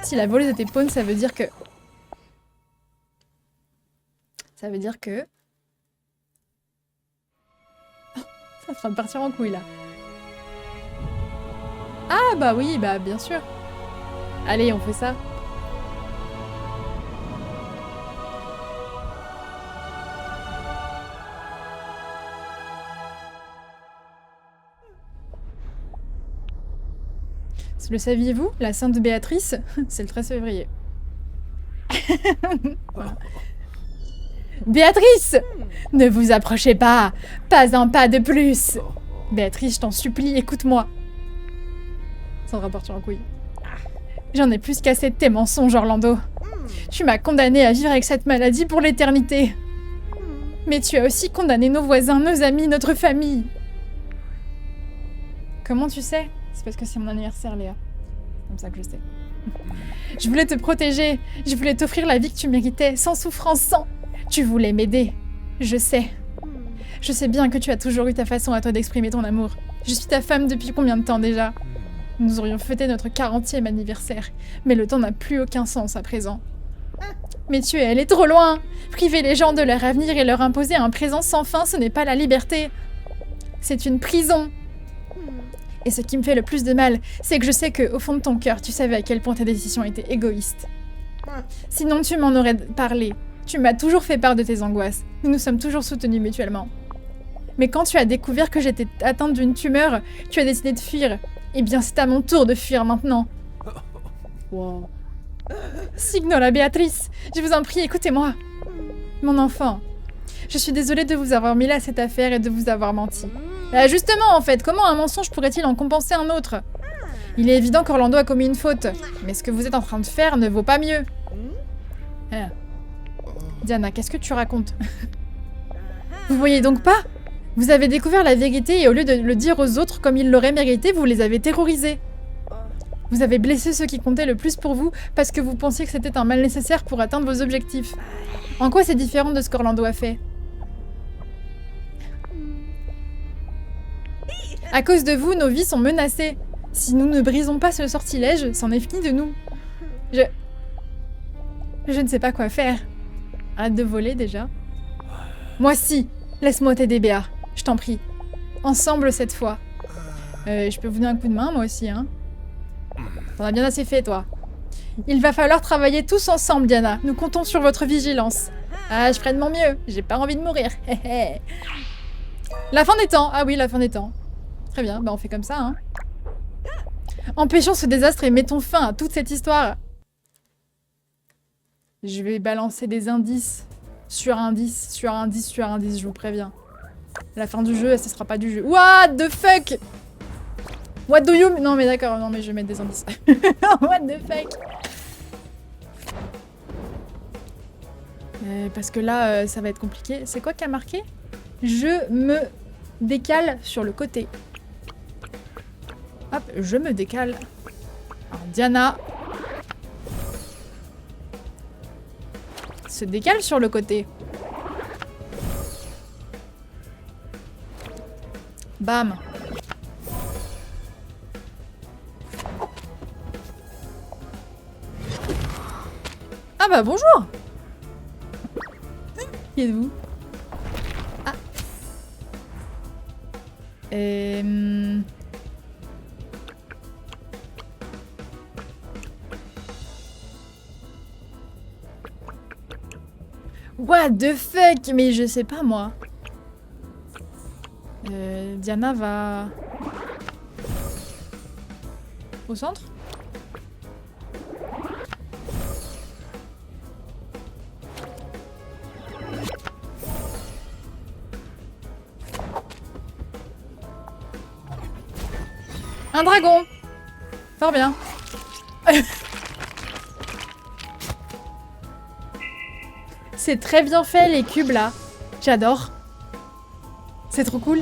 Si la voleuse était Pawn, ça veut dire que... Ça veut dire que... Ça sera de partir en couille, là. Ah, bah oui, bah bien sûr. Allez, on fait ça. Le saviez-vous? La Sainte Béatrice, c'est le 13 février. Voilà. Béatrice! Ne vous approchez pas! Pas un pas de plus! Béatrice, je t'en supplie, écoute-moi. Sans rapporter en couille. J'en ai plus qu'assez de tes mensonges, Orlando. Tu m'as condamné à vivre avec cette maladie pour l'éternité. Mais tu as aussi condamné nos voisins, nos amis, notre famille. Comment tu sais? C'est parce que c'est mon anniversaire, Léa. C'est comme ça que je sais. Je voulais te protéger. Je voulais t'offrir la vie que tu méritais, sans souffrance, sans... Tu voulais m'aider. Je sais. Je sais bien que tu as toujours eu ta façon à toi d'exprimer ton amour. Je suis ta femme depuis combien de temps déjà? Nous aurions fêté notre 40e anniversaire, mais le temps n'a plus aucun sens à présent. Mais tu es allé trop loin. Priver les gens de leur avenir et leur imposer un présent sans fin, ce n'est pas la liberté. C'est une prison. Et ce qui me fait le plus de mal, c'est que je sais qu'au fond de ton cœur, tu savais à quel point ta décision était égoïste. Sinon, tu m'en aurais parlé. Tu m'as toujours fait part de tes angoisses. Nous nous sommes toujours soutenus mutuellement. Mais quand tu as découvert que j'étais atteinte d'une tumeur, tu as décidé de fuir. Eh bien, c'est à mon tour de fuir maintenant. Wow. Signola Béatrice, je vous en prie, écoutez-moi. Mon enfant, je suis désolée de vous avoir mis là cette affaire et de vous avoir menti. Justement, en fait, comment un mensonge pourrait-il en compenser un autre? Il est évident qu'Orlando a commis une faute, mais ce que vous êtes en train de faire ne vaut pas mieux. Diana, qu'est-ce que tu racontes? Vous voyez donc pas? Vous avez découvert la vérité et au lieu de le dire aux autres comme ils l'auraient mérité, vous les avez terrorisés. Vous avez blessé ceux qui comptaient le plus pour vous parce que vous pensiez que c'était un mal nécessaire pour atteindre vos objectifs. En quoi c'est différent de ce qu'Orlando a fait? À cause de vous, nos vies sont menacées. Si nous ne brisons pas ce sortilège, c'en est fini de nous. Je ne sais pas quoi faire. Arrête de voler déjà. Moi si. Laisse-moi t'aider, Béa. Je t'en prie. Ensemble cette fois. Je peux vous donner un coup de main, moi aussi, hein. T'en as bien assez fait, toi. Il va falloir travailler tous ensemble, Diana. Nous comptons sur votre vigilance. Ah, je ferai de mon mieux. J'ai pas envie de mourir. La fin des temps. Ah oui, la fin des temps. Très bien, bah on fait comme ça, hein. Empêchons ce désastre et mettons fin à toute cette histoire. Je vais balancer des indices. Sur indice, sur indice, sur indice, je vous préviens. La fin du jeu, ce sera pas du jeu. What the fuck? What do you... Non mais d'accord, non mais je vais mettre des indices. What the fuck? Parce que là, ça va être compliqué. C'est quoi qui a marqué? Je me décale sur le côté. Hop. Hop, je me décale. Alors, Diana se décale sur le côté. Bam. Ah bah bonjour. Qui êtes-vous? Ah. What the fuck? Mais je sais pas moi. Diana va... au centre? Un dragon! Fort bien. C'est très bien fait les cubes là. J'adore. C'est trop cool.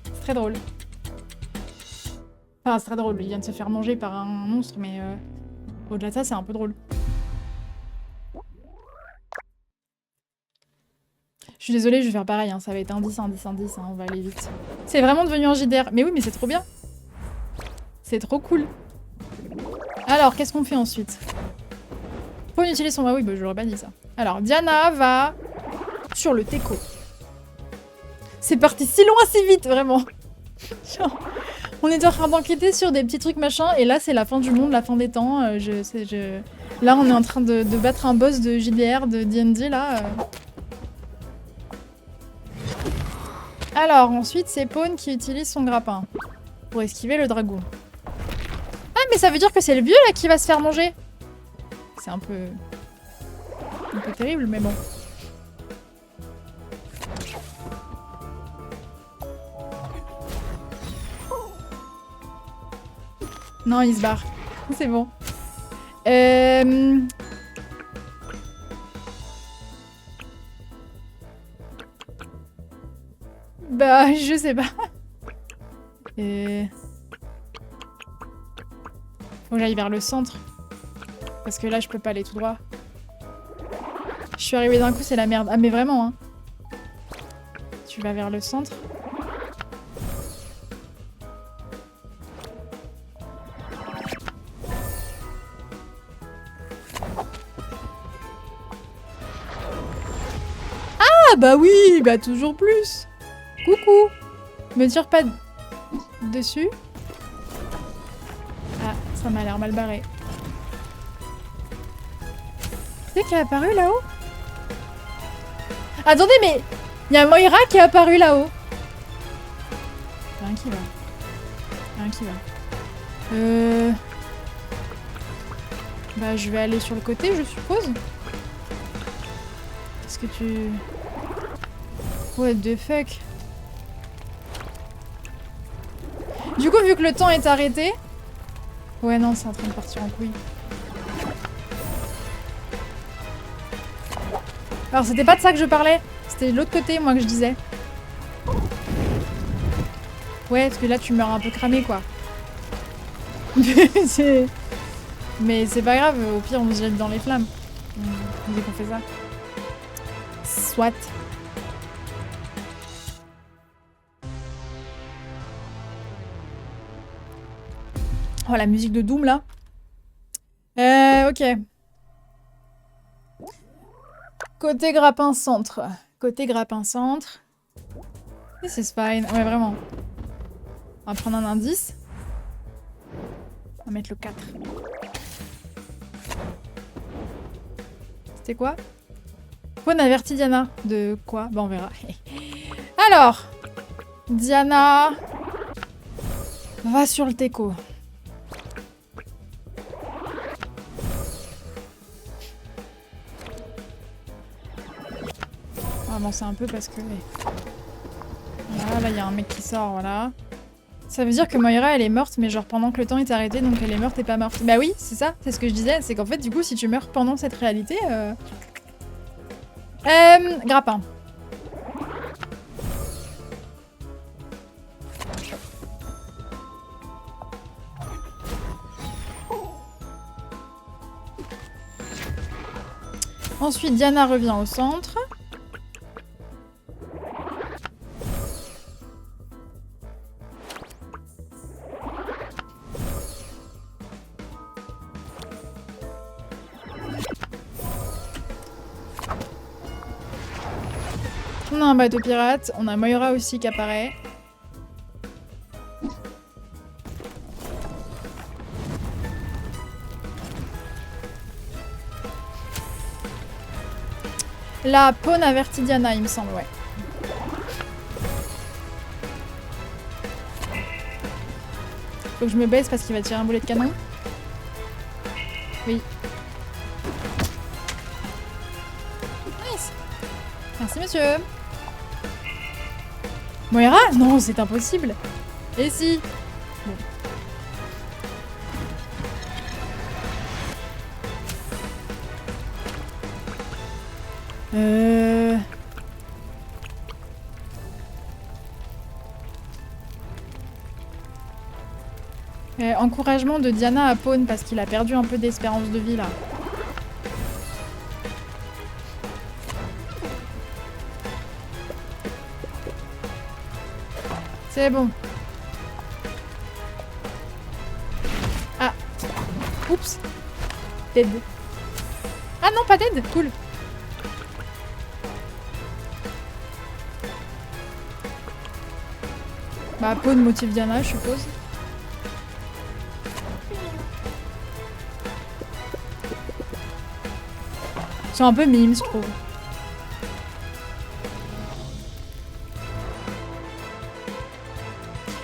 C'est très drôle. Enfin, c'est très drôle. Il vient de se faire manger par un monstre, mais au-delà de ça, c'est un peu drôle. Je suis désolée, je vais faire pareil. Hein. Ça va être un 10, un 10, un 10. Hein. On va aller vite. C'est vraiment devenu un JDR. Mais oui, mais c'est trop bien. C'est trop cool. Alors, qu'est-ce qu'on fait ensuite? Faut utiliser son... Ah oui, bah, je l'aurais pas dit ça. Alors, Diana va sur le Teco. C'est parti si loin, si vite, vraiment. Genre, on est en train d'enquêter sur des petits trucs machin, et là, c'est la fin du monde, la fin des temps. Là, on est en train de battre un boss de JDR, de D&D, là. Alors, ensuite, c'est Pawn qui utilise son grappin pour esquiver le dragon. Ah, mais ça veut dire que c'est le vieux, là, qui va se faire manger. C'est un peu terrible, mais bon. Non, il se barre. C'est bon. Bah, je sais pas. Faut que j'aille vers le centre. Parce que là, je peux pas aller tout droit. Je suis arrivée d'un coup, c'est la merde. Ah, mais vraiment, hein. Tu vas vers le centre. Ah, bah oui, bah toujours plus. Coucou. Me tire pas dessus. Ah, ça m'a l'air mal barré. C'est qui est apparu là-haut? Attendez, mais il y a Moira qui est apparu là-haut. Rien qui va. Rien qui va. Bah, je vais aller sur le côté, je suppose. Qu'est-ce que tu... What the fuck? Du coup, vu que le temps est arrêté... Ouais, non, c'est en train de partir en couille. Alors, c'était pas de ça que je parlais. C'était de l'autre côté, moi, que je disais. Ouais, parce que là, tu meurs un peu cramé, quoi. Mais c'est pas grave, au pire, on se jette dans les flammes. Dès qu'on fait ça. Soit. Oh, la musique de Doom, là. Ok. Côté grappin centre. Côté grappin centre. This is fine. Ouais, vraiment. On va prendre un indice. On va mettre le 4. C'était quoi? Faune avertit Diana. De quoi? Bah, on verra. Alors. Diana va sur le Teco. On va avancer un peu parce que... Voilà, là, il y a un mec qui sort, voilà. Ça veut dire que Moira, elle est morte, mais genre pendant que le temps est arrêté, donc elle est morte et pas morte. Bah oui, c'est ça, c'est ce que je disais. C'est qu'en fait, du coup, si tu meurs pendant cette réalité... Grappin. Ensuite, Diana revient au centre. On a un bateau pirate, on a Moira aussi qui apparaît. La Pawn avertit Diana, il me semble, ouais. Faut que je me baisse parce qu'il va tirer un boulet de canon. Oui. Nice. Merci, monsieur. Moira? Non, c'est impossible. Et si? Bon. Encouragement de Diana à Pawn parce qu'il a perdu un peu d'espérance de vie là. C'est bon. Ah. Oups. Dead. Ah non, pas dead. Cool. Bah, Pawn motive Diana, je suppose. Ils sont un peu mimes, je trouve.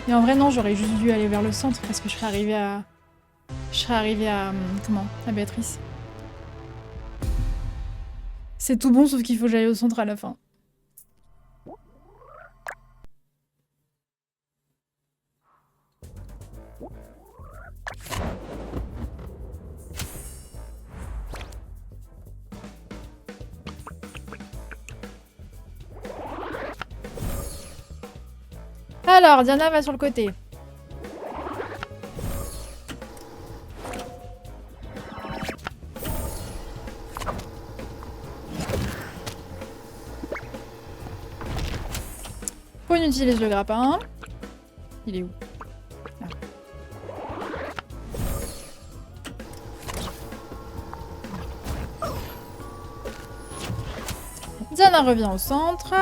Mais en vrai, non, j'aurais juste dû aller vers le centre parce que je serais arrivée à... comment? À Béatrice. C'est tout bon, sauf qu'il faut que j'aille au centre à la fin. Alors, Diana va sur le côté. Pawn utilise le grappin. Il est où? Ah. Diana revient au centre.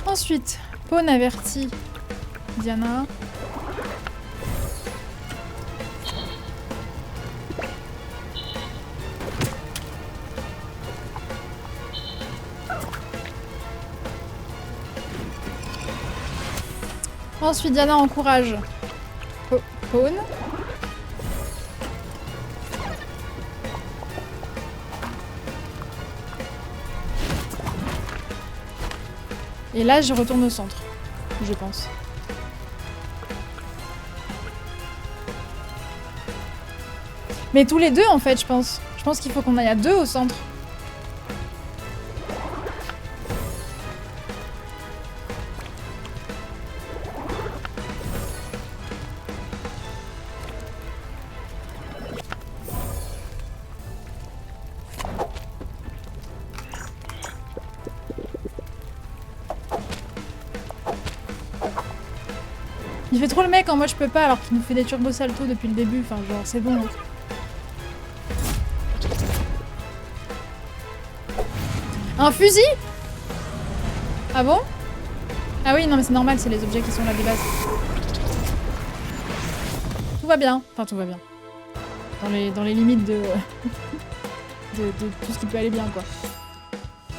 Ensuite, Pawn avertit Diana. Ensuite, Diana encourage Pawn. Et là, je retourne au centre, je pense. Mais tous les deux, en fait, je pense. Je pense qu'il faut qu'on aille à deux au centre. Il fait trop le mec en moi je peux pas alors qu'il nous fait des turbo salto depuis le début, enfin genre c'est bon. Un fusil? Ah bon? Ah oui non mais c'est normal, c'est les objets qui sont là de base. Tout va bien, enfin tout va bien. Dans les limites de tout ce qui peut aller bien quoi.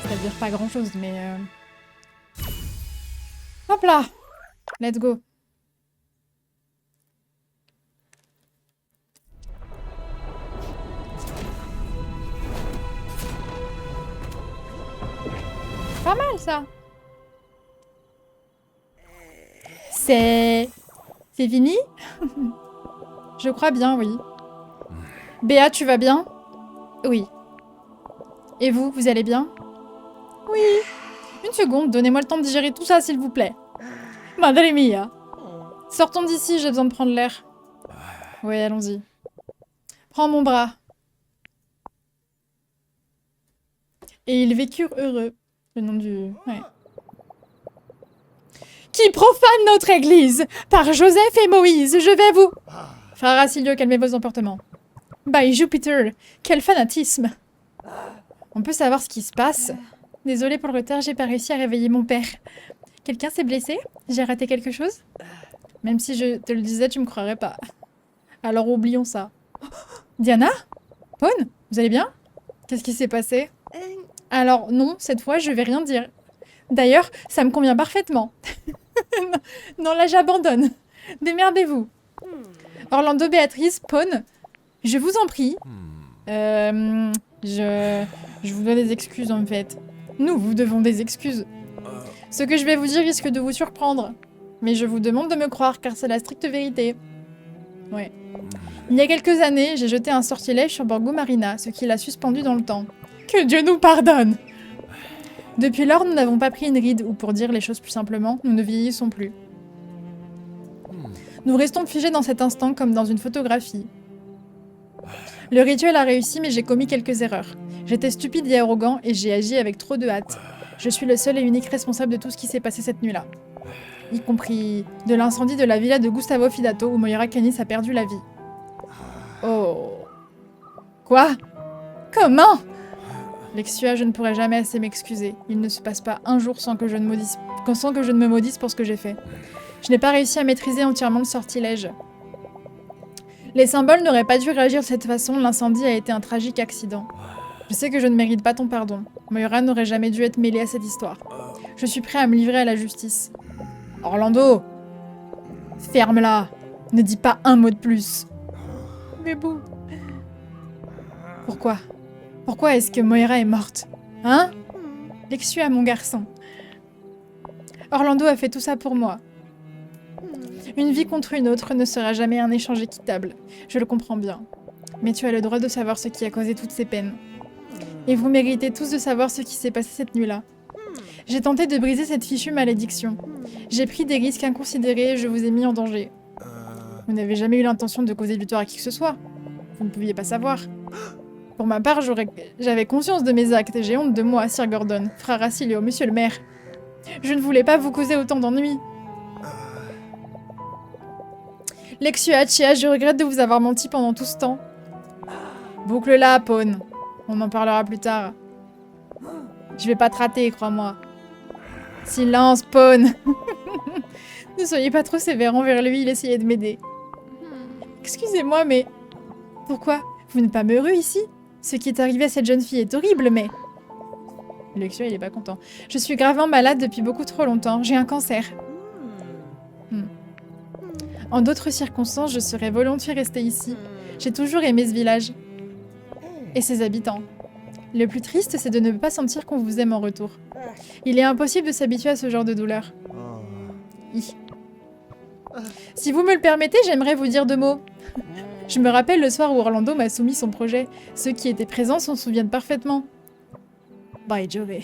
C'est-à-dire pas grand chose mais... Hop là! Let's go. Pas mal ça. C'est C'est fini? Je crois bien, oui. Béa, tu vas bien? Oui. Et vous, vous allez bien? Oui. Une seconde, donnez-moi le temps de digérer tout ça, s'il vous plaît. Madre mia. Sortons d'ici, j'ai besoin de prendre l'air. Oui, allons-y. Prends mon bras. Et ils vécurent heureux. Le nom du... Ouais. Qui profane notre église? Par Joseph et Moïse, je vais vous... Frère Acilio, calmez vos emportements. By Jupiter, quel fanatisme! On peut savoir ce qui se passe? Désolée pour le retard, j'ai pas réussi à réveiller mon père. Quelqu'un s'est blessé? J'ai raté quelque chose? Même si je te le disais, tu me croirais pas. Alors oublions ça. Diana? Pawn? Vous allez bien? Qu'est-ce qui s'est passé? Alors non, cette fois, je vais rien dire. D'ailleurs, ça me convient parfaitement. Non, là, j'abandonne. Démerdez-vous. Orlando, Béatrice, Pawn, je vous en prie. Je vous dois des excuses, en fait. Nous vous devons des excuses. Ce que je vais vous dire risque de vous surprendre. Mais je vous demande de me croire, car c'est la stricte vérité. Ouais. Il y a quelques années, j'ai jeté un sortilège sur Borgo Marina, ce qui l'a suspendu dans le temps. Que Dieu nous pardonne! Depuis lors, nous n'avons pas pris une ride, ou pour dire les choses plus simplement, nous ne vieillissons plus. Nous restons figés dans cet instant comme dans une photographie. Le rituel a réussi, mais j'ai commis quelques erreurs. J'étais stupide et arrogant, et j'ai agi avec trop de hâte. Je suis le seul et unique responsable de tout ce qui s'est passé cette nuit-là. Y compris de l'incendie de la villa de Gustavo Fidato, où Moira Canis a perdu la vie. Oh... Quoi? Comment? Lexia, je ne pourrai jamais assez m'excuser. Il ne se passe pas un jour sans que je ne me maudisse pour ce que j'ai fait. Je n'ai pas réussi à maîtriser entièrement le sortilège. Les symboles n'auraient pas dû réagir de cette façon, l'incendie a été un tragique accident. Je sais que je ne mérite pas ton pardon. Moira n'aurait jamais dû être mêlée à cette histoire. Je suis prêt à me livrer à la justice. Orlando! Ferme-la! Ne dis pas un mot de plus. Mais bon... Pourquoi? Pourquoi est-ce que Moira est morte? Hein? Lexia, mon garçon. Orlando a fait tout ça pour moi. Une vie contre une autre ne sera jamais un échange équitable. Je le comprends bien. Mais tu as le droit de savoir ce qui a causé toutes ces peines. Et vous méritez tous de savoir ce qui s'est passé cette nuit-là. J'ai tenté de briser cette fichue malédiction. J'ai pris des risques inconsidérés et je vous ai mis en danger. Vous n'avez jamais eu l'intention de causer du tort à qui que ce soit. Vous ne pouviez pas savoir. Pour ma part, j'avais conscience de mes actes et j'ai honte de moi, Sir Gordon, frère Acilio, monsieur le maire. Je ne voulais pas vous causer autant d'ennuis. Lexia Chia, je regrette de vous avoir menti pendant tout ce temps. Boucle-la, Pawn. On en parlera plus tard. Je vais pas te rater, crois-moi. Silence, Pawn. Ne soyez pas trop sévère envers lui, il essayait de m'aider. Excusez-moi, mais... Pourquoi? Vous n'êtes pas heureux ici? Ce qui est arrivé à cette jeune fille est horrible, mais... Lexia, il est pas content. Je suis gravement malade depuis beaucoup trop longtemps. J'ai un cancer. En d'autres circonstances, je serais volontiers restée ici. J'ai toujours aimé ce village. Et ses habitants. Le plus triste, c'est de ne pas sentir qu'on vous aime en retour. Il est impossible de s'habituer à ce genre de douleur. Si vous me le permettez, j'aimerais vous dire 2 mots. Je me rappelle le soir où Orlando m'a soumis son projet. Ceux qui étaient présents s'en souviennent parfaitement. By Jove.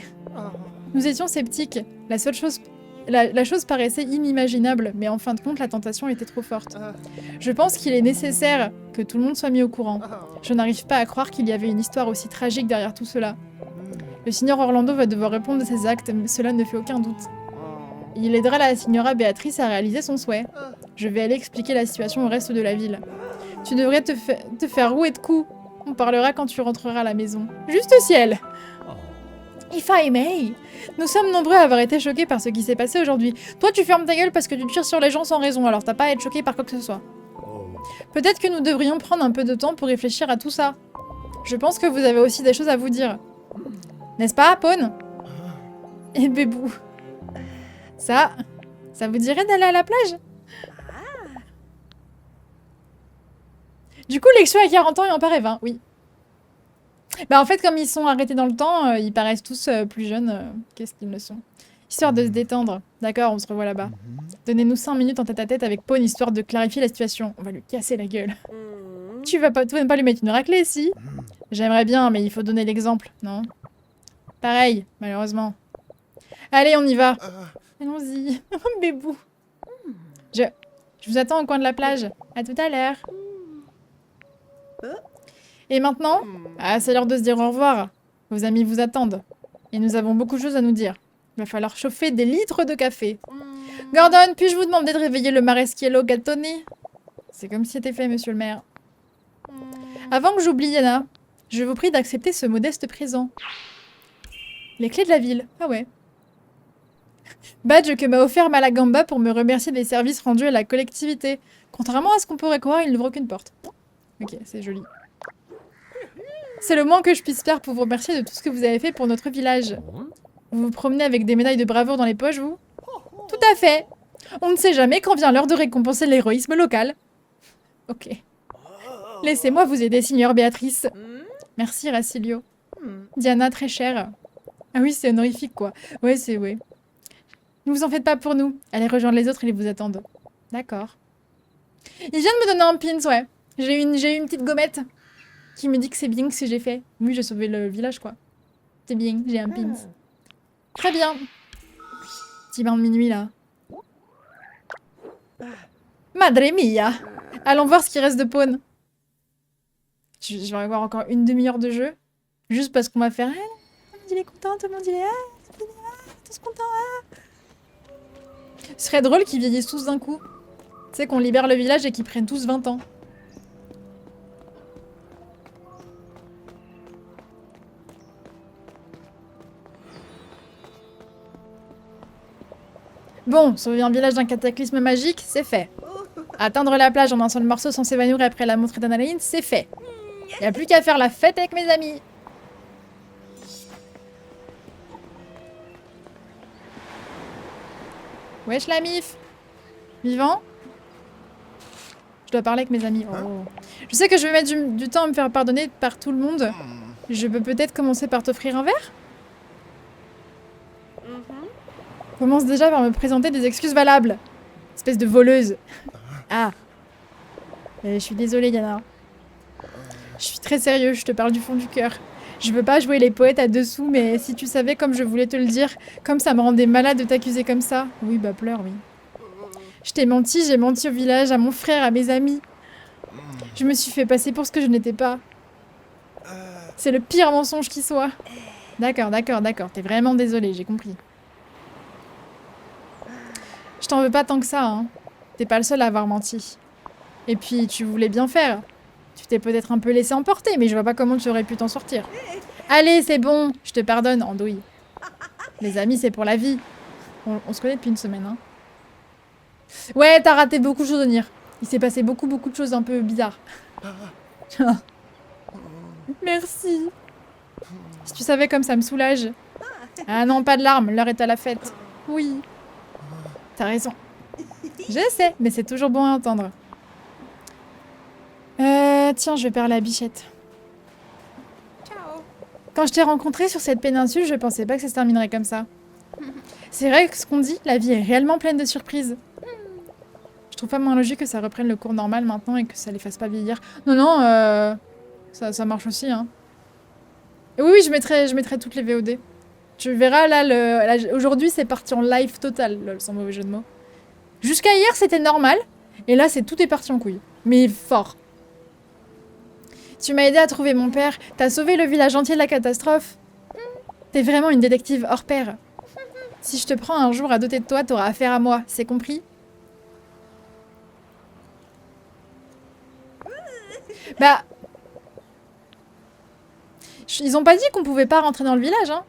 Nous étions sceptiques. La chose paraissait inimaginable, mais en fin de compte, la tentation était trop forte. Je pense qu'il est nécessaire que tout le monde soit mis au courant. Je n'arrive pas à croire qu'il y avait une histoire aussi tragique derrière tout cela. Le signor Orlando va devoir répondre de ses actes, mais cela ne fait aucun doute. Il aidera la signora Béatrice à réaliser son souhait. Je vais aller expliquer la situation au reste de la ville. Tu devrais te faire rouer de coups. On parlera quand tu rentreras à la maison. Juste au ciel! If I may. Nous sommes nombreux à avoir été choqués par ce qui s'est passé aujourd'hui. Toi, tu fermes ta gueule parce que tu tires sur les gens sans raison, alors t'as pas à être choqué par quoi que ce soit. Peut-être que nous devrions prendre un peu de temps pour réfléchir à tout ça. Je pense que vous avez aussi des choses à vous dire. N'est-ce pas, Pawn? Et Bébou. Ça vous dirait d'aller à la plage? Du coup, Lexia a 40 ans et en paraît 20, oui. Bah en fait, comme ils sont arrêtés dans le temps, ils paraissent tous plus jeunes qu'est-ce qu'ils ne sont. Histoire de se détendre. D'accord, on se revoit là-bas. Donnez-nous 5 minutes en tête-à-tête avec Pawn, histoire de clarifier la situation. On va lui casser la gueule. Tu vas pas lui mettre une raclée, si? J'aimerais bien, mais il faut donner l'exemple, non? Pareil, malheureusement. Allez, on y va. Allons-y. Bébou. Je vous attends au coin de la plage. À tout à l'heure. Et maintenant? Ah, c'est l'heure de se dire au revoir. Vos amis vous attendent. Et nous avons beaucoup de choses à nous dire. Il va falloir chauffer des litres de café. Gordon, puis-je vous demander de réveiller le maresquiello Gattoni? C'est comme si c'était fait, monsieur le maire. Avant que j'oublie, Yana, je vous prie d'accepter ce modeste présent. Les clés de la ville. Ah ouais. Badge que m'a offert Malagamba pour me remercier des services rendus à la collectivité. Contrairement à ce qu'on pourrait croire, il n'ouvre aucune porte. Ok, c'est joli. C'est le moins que je puisse faire pour vous remercier de tout ce que vous avez fait pour notre village. Vous vous promenez avec des médailles de bravoure dans les poches, vous? Tout à fait. On ne sait jamais quand vient l'heure de récompenser l'héroïsme local. Ok. Laissez-moi vous aider, Signor Béatrice. Merci, Racilio. Diana, très chère. Ah oui, c'est honorifique, quoi. Ouais, c'est... ouais. Ne vous en faites pas pour nous. Allez rejoindre les autres, ils vous attendent. D'accord. Il vient de me donner un pins, ouais. J'ai eu une petite gommette qui me dit que c'est bien ce que j'ai fait. Oui, j'ai sauvé le village, quoi. C'est bien, j'ai un pins. Très bien. Petit bain de minuit, là. Madre mia. Allons voir ce qui reste de Pawn. Je vais avoir encore une demi-heure de jeu. Juste parce qu'on va faire... tout le monde il est content, tout le monde il est... tous contents. Ce serait drôle qu'ils vieillissent tous d'un coup. Tu sais, qu'on libère le village et qu'ils prennent tous 20 ans. Bon, sauver un village d'un cataclysme magique, c'est fait. Atteindre la plage en un seul morceau sans s'évanouir après la montrée d'adrénaline, c'est fait. Y a plus qu'à faire la fête avec mes amis. Wesh la mif. Vivant? Je dois parler avec mes amis. Oh. Je sais que je vais mettre du temps à me faire pardonner par tout le monde. Je peux peut-être commencer par t'offrir un verre? Commence déjà par me présenter des excuses valables. Espèce de voleuse. Ah. Je suis désolée, Yana. Je suis très sérieuse, je te parle du fond du cœur. Je veux pas jouer les poètes à dessous, mais si tu savais comme je voulais te le dire, comme ça me rendait malade de t'accuser comme ça. Oui, bah pleure, oui. Je t'ai menti, j'ai menti au village, à mon frère, à mes amis. Je me suis fait passer pour ce que je n'étais pas. C'est le pire mensonge qui soit. D'accord, d'accord, d'accord. T'es vraiment désolée, j'ai compris. Je t'en veux pas tant que ça, hein. T'es pas le seul à avoir menti. Et puis, tu voulais bien faire. Tu t'es peut-être un peu laissé emporter, mais je vois pas comment tu aurais pu t'en sortir. Allez, c'est bon, je te pardonne, andouille. Les amis, c'est pour la vie. On se connaît depuis une semaine, hein. Ouais, t'as raté beaucoup de choses à dire. Il s'est passé beaucoup de choses un peu bizarres. Merci. Si tu savais comme ça me soulage. Ah non, pas de larmes, l'heure est à la fête. Oui. T'as raison. Je sais, mais c'est toujours bon à entendre. Tiens, je vais parler à Bichette. Ciao. Quand je t'ai rencontré sur cette péninsule, je pensais pas que ça se terminerait comme ça. C'est vrai que ce qu'on dit, la vie est réellement pleine de surprises. Je trouve pas moins logique que ça reprenne le cours normal maintenant et que ça les fasse pas vieillir. Non, non, ça marche aussi, hein. Et oui, je mettrai toutes les VOD. Tu verras, là, aujourd'hui, c'est parti en live total, lol, sans mauvais jeu de mots. Jusqu'à hier, c'était normal. Et là, tout est parti en couille. Mais fort. Tu m'as aidé à trouver mon père. T'as sauvé le village entier de la catastrophe. T'es vraiment une détective hors pair. Si je te prends un jour à doter de toi, t'auras affaire à moi. C'est compris? Bah... Ils ont pas dit qu'on pouvait pas rentrer dans le village, hein.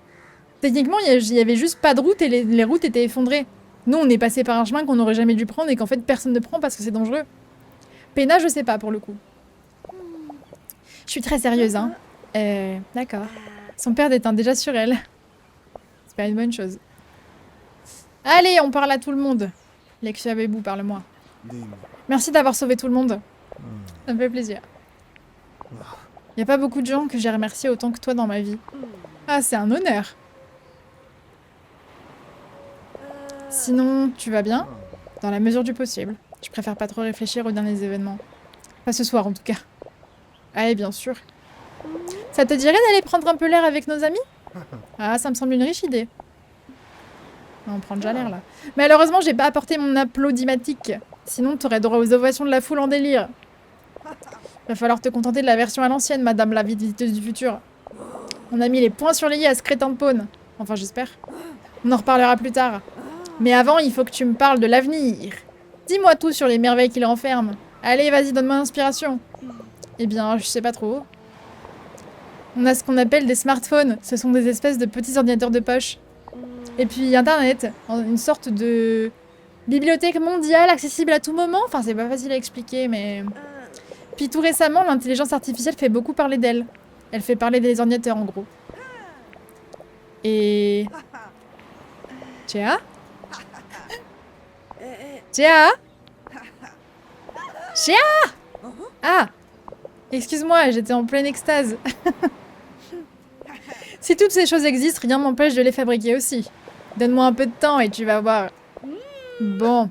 Techniquement, il y avait juste pas de route et les routes étaient effondrées. Nous, on est passé par un chemin qu'on aurait jamais dû prendre et qu'en fait, personne ne prend parce que c'est dangereux. Pena, je sais pas, pour le coup. Je suis très sérieuse, hein. D'accord. Son père déteint déjà sur elle. C'est pas une bonne chose. Allez, on parle à tout le monde. Lexia Bébou, parle-moi. Merci d'avoir sauvé tout le monde. Ça me fait plaisir. Y a pas beaucoup de gens que j'ai remerciés autant que toi dans ma vie. Ah, c'est un honneur. Sinon, tu vas bien? Dans la mesure du possible. Je préfère pas trop réfléchir aux derniers événements. Pas ce soir, en tout cas. Allez, bien sûr. Ça te dirait d'aller prendre un peu l'air avec nos amis? Ah, ça me semble une riche idée. On prend déjà l'air, là. Malheureusement, j'ai pas apporté mon applaudiomatique. Sinon, t'aurais droit aux ovations de la foule en délire. Va falloir te contenter de la version à l'ancienne, madame la visiteuse du futur. On a mis les points sur les i à ce crétin de paune. Enfin, j'espère. On en reparlera plus tard. Mais avant, il faut que tu me parles de l'avenir. Dis-moi tout sur les merveilles qu'il renferme. Allez, vas-y, donne-moi l'inspiration. Eh bien, je sais pas trop. On a ce qu'on appelle des smartphones. Ce sont des espèces de petits ordinateurs de poche. Et puis Internet, une sorte de bibliothèque mondiale accessible à tout moment. Enfin, c'est pas facile à expliquer, mais... Puis tout récemment, l'intelligence artificielle fait beaucoup parler d'elle. Elle fait parler des ordinateurs, en gros. Et... Théa? Théa? Théa? Ah! Excuse-moi, j'étais en pleine extase. Si toutes ces choses existent, rien m'empêche de les fabriquer aussi. Donne-moi un peu de temps et tu vas voir. Bon.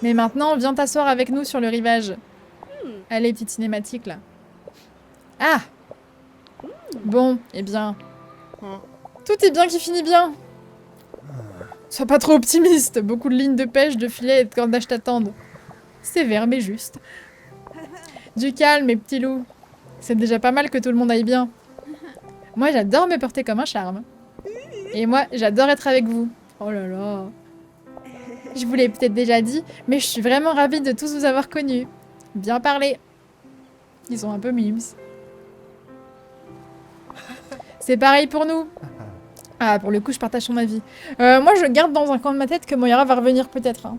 Mais maintenant, viens t'asseoir avec nous sur le rivage. Allez, petite cinématique, là. Ah! Bon, eh bien... Tout est bien qui finit bien. Sois pas trop optimiste. Beaucoup de lignes de pêche, de filets et de cordages t'attendent. Sévère, mais juste. Du calme, mes petits loups. C'est déjà pas mal que tout le monde aille bien. Moi, j'adore me porter comme un charme. Et moi, j'adore être avec vous. Oh là là. Je vous l'ai peut-être déjà dit, mais je suis vraiment ravie de tous vous avoir connus. Bien parlé. Ils sont un peu mimes. C'est pareil pour nous. Ah, pour le coup, je partage son avis. Moi, je garde dans un coin de ma tête que Moira va revenir peut-être. Hein.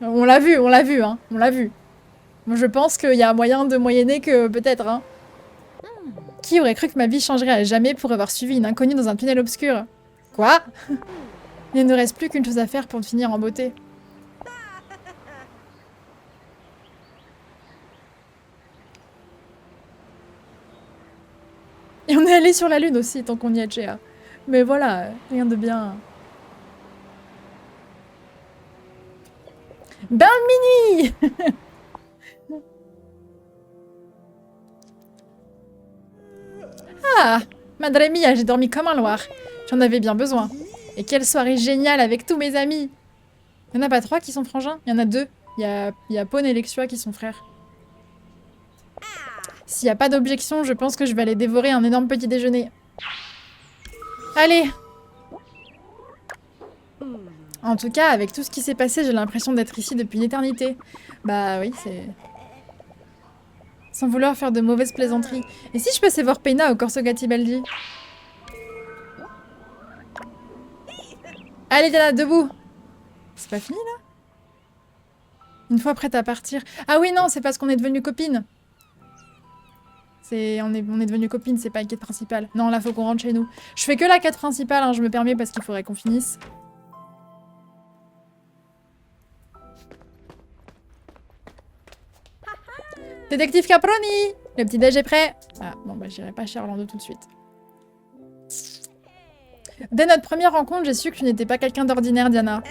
On l'a vu, hein. On l'a vu. Moi, je pense qu'il y a moyen de moyenner que peut-être. Hein. Qui aurait cru que ma vie changerait à jamais pour avoir suivi une inconnue dans un tunnel obscur? Quoi? Il ne reste plus qu'une chose à faire pour finir en beauté. Et on est allé sur la lune aussi, tant qu'on y est, Théa. Mais voilà, rien de bien. Bain de minuit. Ah, Madre mia, j'ai dormi comme un loir. J'en avais bien besoin. Et quelle soirée géniale avec tous mes amis. Il n'y en a pas 3 qui sont frangins? Il y en a 2. Il y a Pone et Lexua qui sont frères. S'il n'y a pas d'objection, je pense que je vais aller dévorer un énorme petit déjeuner. Allez! En tout cas, avec tout ce qui s'est passé, j'ai l'impression d'être ici depuis une éternité. Bah oui, c'est... Sans vouloir faire de mauvaises plaisanteries. Et si je passais voir Peina au Corso Gatibaldi? Allez, Diana, debout! C'est pas fini, là? Une fois prête à partir... Ah oui, non, c'est parce qu'on est devenues copines. On est devenues copines, c'est pas une quête principale. Non, là, faut qu'on rentre chez nous. Je fais que la quête principale, hein, je me permets, parce qu'il faudrait qu'on finisse. Détective Caproni! Le petit déj est prêt. Ah, bon, bah j'irai pas chez Orlando tout de suite. Dès notre première rencontre, j'ai su que tu n'étais pas quelqu'un d'ordinaire, Diana.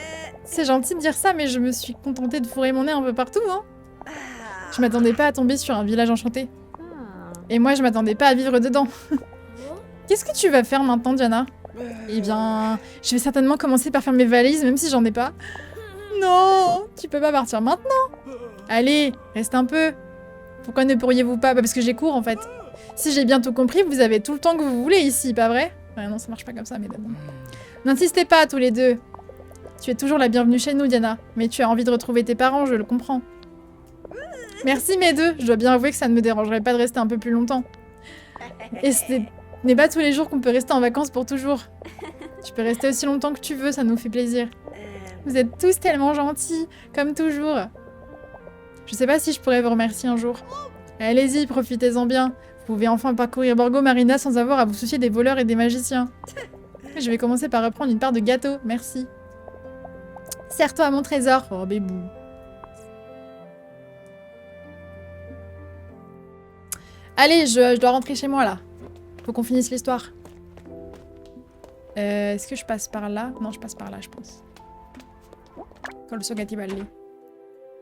C'est gentil de dire ça, mais je me suis contentée de fourrer mon nez un peu partout, hein. Je m'attendais pas à tomber sur un village enchanté. Et moi, je m'attendais pas à vivre dedans. Qu'est-ce que tu vas faire maintenant, Diana? Eh bien, je vais certainement commencer par faire mes valises, même si j'en ai pas. Non, tu peux pas partir maintenant. Allez, reste un peu. Pourquoi ne pourriez-vous pas? Bah parce que j'ai cours, en fait. Si j'ai bien tout compris, vous avez tout le temps que vous voulez ici, pas vrai? Ouais, non, ça marche pas comme ça, mesdames. N'insistez pas, tous les deux. Tu es toujours la bienvenue chez nous, Diana. Mais tu as envie de retrouver tes parents, je le comprends. Merci, mes deux. Je dois bien avouer que ça ne me dérangerait pas de rester un peu plus longtemps. Et ce n'est pas tous les jours qu'on peut rester en vacances pour toujours. Tu peux rester aussi longtemps que tu veux, ça nous fait plaisir. Vous êtes tous tellement gentils, comme toujours. Je sais pas si je pourrais vous remercier un jour. Allez-y, profitez-en bien. Vous pouvez enfin parcourir Borgo Marina sans avoir à vous soucier des voleurs et des magiciens. Je vais commencer par reprendre une part de gâteau, merci. Serre-toi à mon trésor. Oh, bébou. Allez, je dois rentrer chez moi, là. Faut qu'on finisse l'histoire. Est-ce que je passe par là? Non, je passe par là, je pense. Colso Gatibaldi.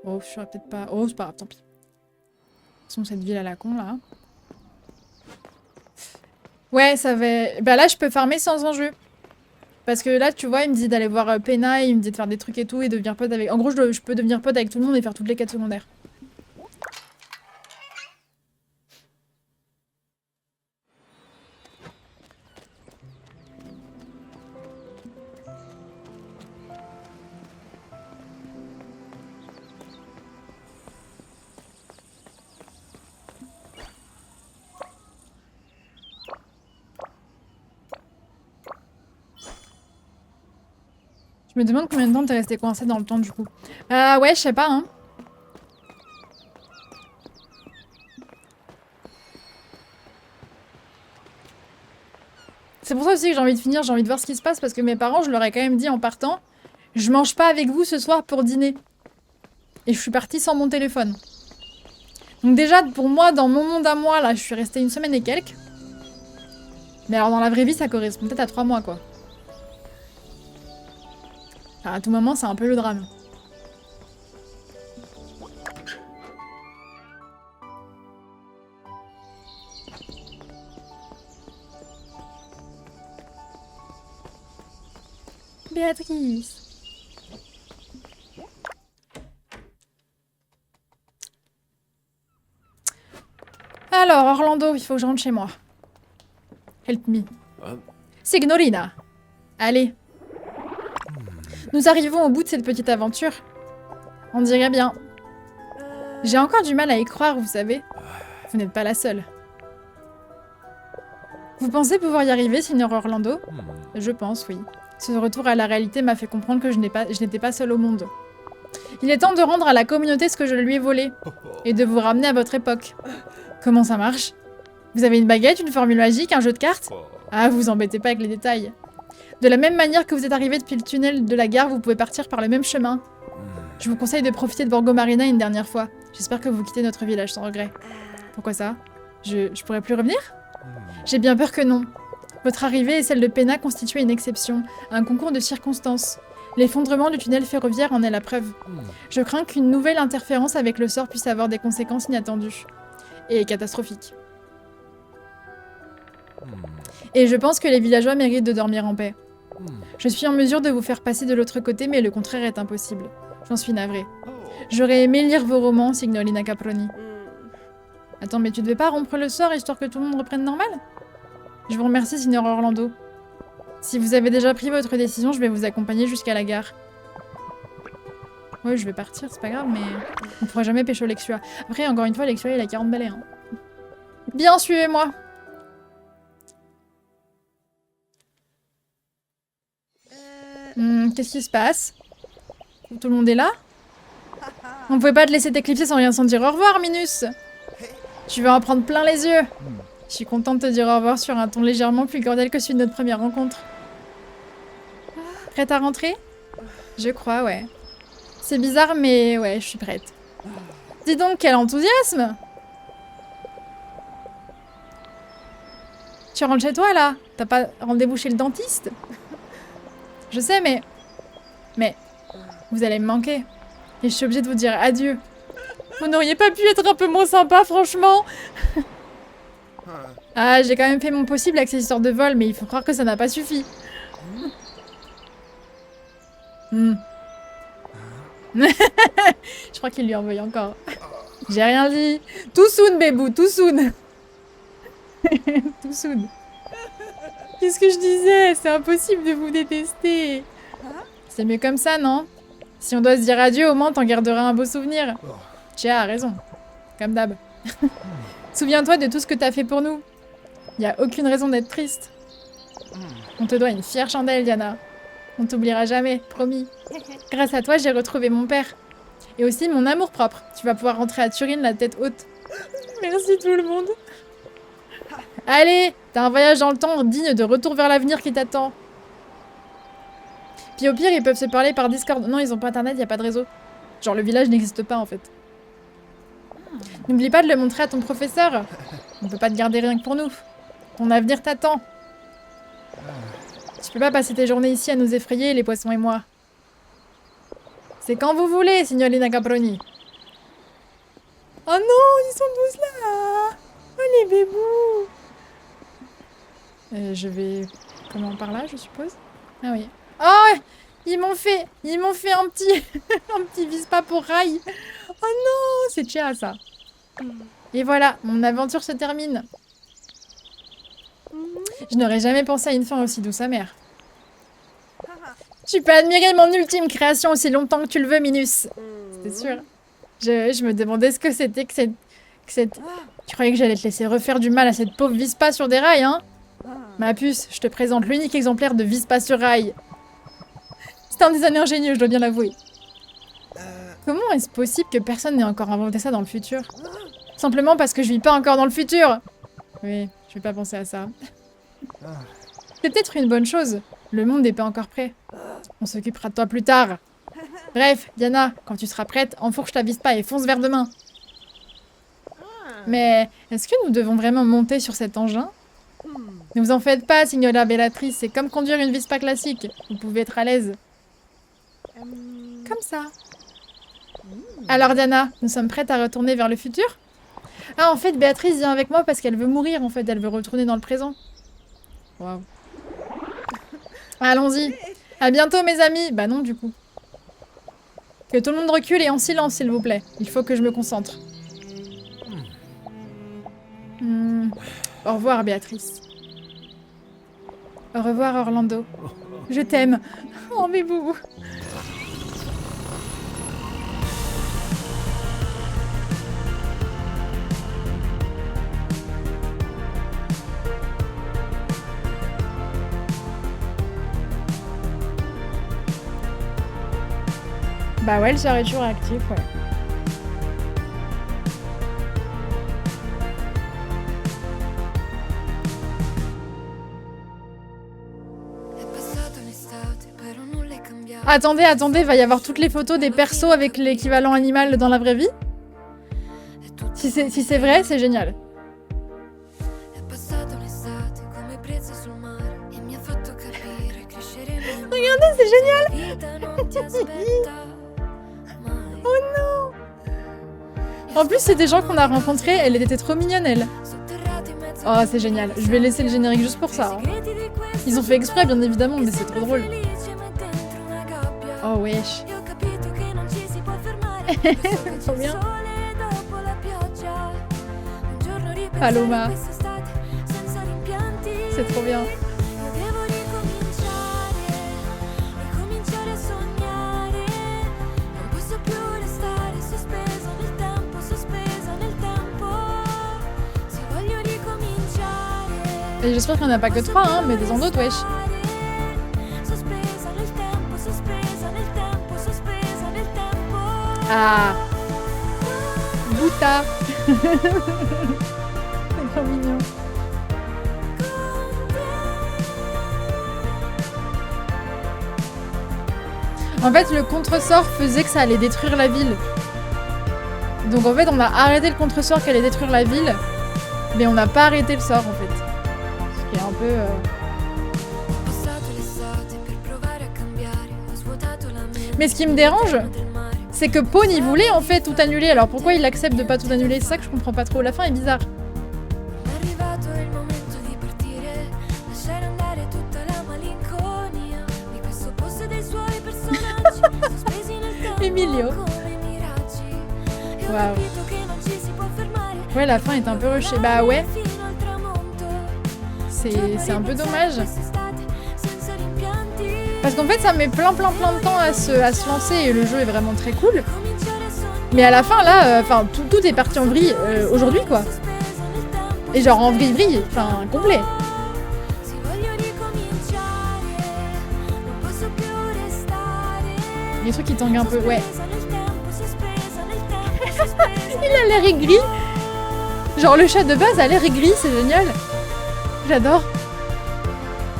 Oh, je saurais peut-être pas... Oh, c'est pas grave, tant pis. De toute façon, cette ville à la con, là. Ouais, ça va... Bah là, je peux farmer sans enjeu. Parce que là, tu vois, il me dit d'aller voir Pena, il me dit de faire des trucs et tout, et devenir pote avec... En gros, je peux devenir pote avec tout le monde et faire toutes les quêtes secondaires. Je me demande combien de temps t'es resté coincé dans le temps du coup. Ouais, je sais pas, hein. C'est pour ça aussi que j'ai envie de finir, j'ai envie de voir ce qui se passe parce que mes parents, je leur ai quand même dit en partant, je mange pas avec vous ce soir pour dîner. Et je suis partie sans mon téléphone. Donc déjà, pour moi, dans mon monde à moi, là, je suis restée 1 semaine et quelques. Mais alors dans la vraie vie, ça correspond peut-être à 3 mois, quoi. Enfin, à tout moment, c'est un peu le drame. Béatrice. Alors, Orlando, il faut que je rentre chez moi. Help me. Signorina. Allez. Nous arrivons au bout de cette petite aventure. On dirait bien. J'ai encore du mal à y croire, vous savez. Vous n'êtes pas la seule. Vous pensez pouvoir y arriver, Signor Orlando? Je pense, oui. Ce retour à la réalité m'a fait comprendre que je n'étais pas seule au monde. Il est temps de rendre à la communauté ce que je lui ai volé. Et de vous ramener à votre époque. Comment ça marche? Vous avez une baguette, une formule magique, un jeu de cartes? Ah, vous embêtez pas avec les détails. De la même manière que vous êtes arrivé depuis le tunnel de la gare, vous pouvez partir par le même chemin. Je vous conseille de profiter de Borgo Marina une dernière fois. J'espère que vous quittez notre village sans regret. Pourquoi ça? Je pourrais plus revenir? J'ai bien peur que non. Votre arrivée et celle de Pena constituaient une exception, un concours de circonstances. L'effondrement du tunnel ferroviaire en est la preuve. Je crains qu'une nouvelle interférence avec le sort puisse avoir des conséquences inattendues. Et catastrophiques. Et je pense que les villageois méritent de dormir en paix. Je suis en mesure de vous faire passer de l'autre côté, mais le contraire est impossible. J'en suis navrée. J'aurais aimé lire vos romans, Signorina Caproni. Attends, mais tu devais pas rompre le sort histoire que tout le monde reprenne normal? Je vous remercie, Signor Orlando. Si vous avez déjà pris votre décision, je vais vous accompagner jusqu'à la gare. Ouais, je vais partir, c'est pas grave, mais on pourra jamais pécho Lexua. Après, encore une fois, Lexua, il a 40 balais. Hein. Bien, suivez-moi. Qu'est-ce qui se passe? Tout le monde est là? On pouvait pas te laisser t'éclipser sans rien sans dire au revoir, Minus. Tu vas en prendre plein les yeux. Je suis contente de te dire au revoir sur un ton légèrement plus cordial que celui de notre première rencontre. Prête à rentrer? Je crois, ouais. C'est bizarre, mais ouais, je suis prête. Dis donc, quel enthousiasme! Tu rentres chez toi, là? T'as pas rendez-vous chez le dentiste? Je sais, mais... vous allez me manquer. Et je suis obligée de vous dire adieu. Vous n'auriez pas pu être un peu moins sympa, franchement? Ah, j'ai quand même fait mon possible avec ces histoires de vol, mais il faut croire que ça n'a pas suffi. Je crois qu'il lui envoie encore. J'ai rien dit. Tout soon, bébou, tout soon. Tout soon. Qu'est-ce que je disais? C'est impossible de vous détester. C'est mieux comme ça, non? Si on doit se dire adieu, au moins t'en garderas un beau souvenir. Chia a raison. Comme d'hab. Souviens-toi de tout ce que t'as fait pour nous. Y a aucune raison d'être triste. On te doit une fière chandelle, Diana. On t'oubliera jamais, promis. Grâce à toi, j'ai retrouvé mon père. Et aussi mon amour-propre. Tu vas pouvoir rentrer à Turin la tête haute. Merci tout le monde. Allez, t'as un voyage dans le temps digne de Retour vers l'avenir qui t'attend. Puis au pire, ils peuvent se parler par Discord. Non, ils ont pas internet, y a pas de réseau. Genre le village n'existe pas en fait. N'oublie pas de le montrer à ton professeur. On peut pas te garder rien que pour nous. Ton avenir t'attend. Tu peux pas passer tes journées ici à nous effrayer, les poissons et moi. C'est quand vous voulez, signorina Caproni. Oh non, ils sont tous là. Oh les bébous. Je vais... Comment, par là, je suppose? Ah oui. Oh, ils m'ont fait un petit... un petit Vispa pour rail. Oh non, c'est Tchéa, ça. Et voilà, mon aventure se termine. Je n'aurais jamais pensé à une fin aussi douce amère. Tu peux admirer mon ultime création aussi longtemps que tu le veux, Minus. C'est sûr. Je me demandais ce que c'était que cette... Tu croyais que j'allais te laisser refaire du mal à cette pauvre Vispa sur des rails, hein? Ma puce, je te présente l'unique exemplaire de Vispa sur rail. C'est un design ingénieux, je dois bien l'avouer. Comment est-ce possible que personne n'ait encore inventé ça dans le futur? Simplement parce que je vis pas encore dans le futur. Oui, je vais pas penser à ça. C'est peut-être une bonne chose. Le monde n'est pas encore prêt. On s'occupera de toi plus tard. Bref, Diana, quand tu seras prête, enfourche ta Vispa et fonce vers demain. Mais est-ce que nous devons vraiment monter sur cet engin? Ne vous en faites pas, signora Bellatrice, c'est comme conduire une Vispa classique. Vous pouvez être à l'aise. Comme ça. Alors Diana, nous sommes prêtes à retourner vers le futur? Ah, en fait, Béatrice vient avec moi parce qu'elle veut mourir, en fait. Elle veut retourner dans le présent. Waouh. Allons-y. À bientôt, mes amis. Bah non, du coup. Que tout le monde recule et en silence, s'il vous plaît. Il faut que je me concentre. Au revoir, Béatrice. Au revoir, Orlando. Je t'aime. Oh, mes boubous. Bah ouais, le sort est toujours actif, ouais. Attendez, attendez, va y avoir toutes les photos des persos avec l'équivalent animal dans la vraie vie. Si c'est vrai, c'est génial. Regardez, c'est génial. Oh non. En plus, c'est des gens qu'on a rencontrés, elle était trop mignonne, elle. Oh, c'est génial. Je vais laisser le générique juste pour ça. Hein. Ils ont fait exprès, bien évidemment, mais c'est trop drôle. Oh wesh. C'est trop bien. Paloma. C'est trop bien. Et j'espère qu'il n'y en a pas que 3, hein, mais des en d'autres, wesh. Ah, Bouta. C'est trop mignon. En fait, le contresort faisait que ça allait détruire la ville. Donc en fait, on a arrêté le contresort qui allait détruire la ville, mais on n'a pas arrêté le sort, en fait. Ce qui est un peu... Mais ce qui me dérange, c'est que Pawn, il voulait en fait tout annuler. Alors pourquoi il accepte de pas tout annuler? C'est ça que je comprends pas trop. La fin est bizarre. Emilio. Waouh. Ouais, la fin est un peu rushée. Bah ouais. C'est un peu dommage. Parce qu'en fait, ça met plein de temps à se lancer et le jeu est vraiment très cool. Mais à la fin, là, tout est parti en vrille aujourd'hui, quoi. Et genre en vrille, enfin, complet. Les trucs qui tanguent un peu, ouais. Il a l'air aigri. Genre le chat de base a l'air aigri, c'est génial. J'adore.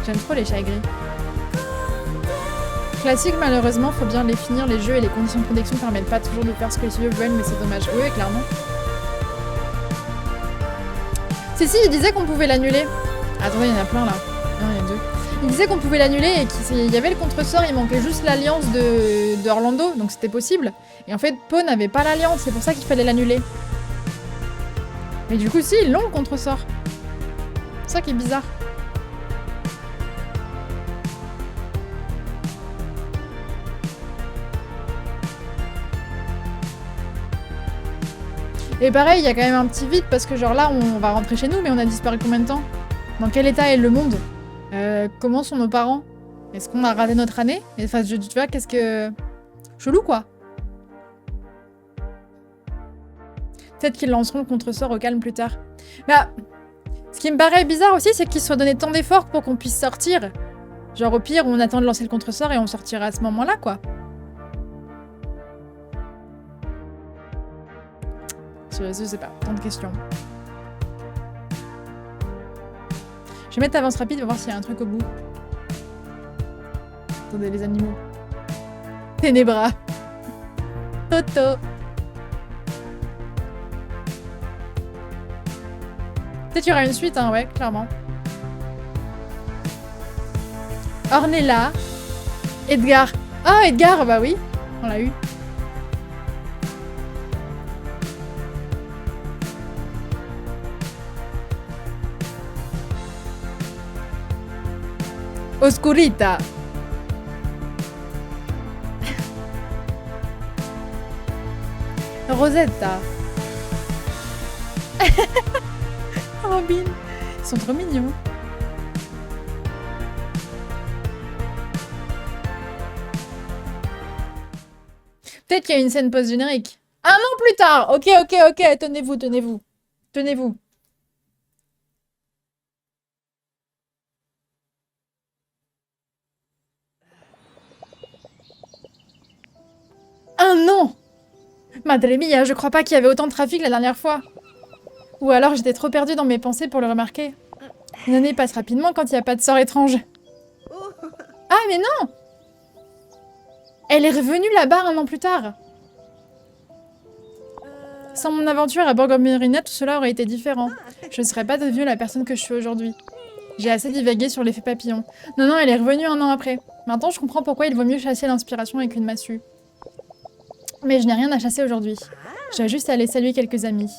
J'aime trop les chats aigris. Classique, malheureusement, faut bien les finir les jeux et les conditions de production permettent pas toujours de faire ce que les studios veulent, mais c'est dommage. Oui, clairement. Si, il disait qu'on pouvait l'annuler. Attendez, il y en a plein là. Non, il y en a 2. Il disait qu'on pouvait l'annuler et qu'il y avait le contre-sort, il manquait juste l'alliance d'Orlando, donc c'était possible. Et en fait, Poe n'avait pas l'alliance, c'est pour ça qu'il fallait l'annuler. Mais du coup, si, ils l'ont le contre-sort. C'est ça qui est bizarre. Et pareil, il y a quand même un petit vide parce que genre là, on va rentrer chez nous, mais on a disparu combien de temps? Dans quel état est le monde? Comment sont nos parents? Est-ce qu'on a raté notre année? Enfin, tu vois, qu'est-ce que... Chelou, quoi. Peut-être qu'ils lanceront le contre-sort au calme plus tard. Bah, ce qui me paraît bizarre aussi, c'est qu'ils se soient donné tant d'efforts pour qu'on puisse sortir. Genre, au pire, on attend de lancer le contre-sort et on sortira à ce moment-là, quoi. Je sais pas, tant de questions. Je vais mettre avance rapide pour voir s'il y a un truc au bout. Attendez, les animaux. Ténébra. Toto. Peut-être qu'il y aura une suite, hein, ouais, clairement. Ornella. Edgar. Ah, Edgar, bah oui, on l'a eu. Oscurita. Rosetta. Robin. Ils sont trop mignons. Peut-être qu'il y a une scène post-générique. Un an plus tard. Ok, ok, ok. Tenez-vous, tenez-vous. Tenez-vous. Un an! Madre mia, je crois pas qu'il y avait autant de trafic la dernière fois. Ou alors j'étais trop perdue dans mes pensées pour le remarquer. Une année passe rapidement quand il n'y a pas de sort étrange. Ah, mais non! Elle est revenue là-bas un an plus tard. Sans mon aventure à Borgo Marina, tout cela aurait été différent. Je ne serais pas devenue la personne que je suis aujourd'hui. J'ai assez divagué sur l'effet papillon. Non, non, elle est revenue un an après. Maintenant, je comprends pourquoi il vaut mieux chasser l'inspiration avec une massue. Mais je n'ai rien à chasser aujourd'hui. Je dois juste aller saluer quelques amis.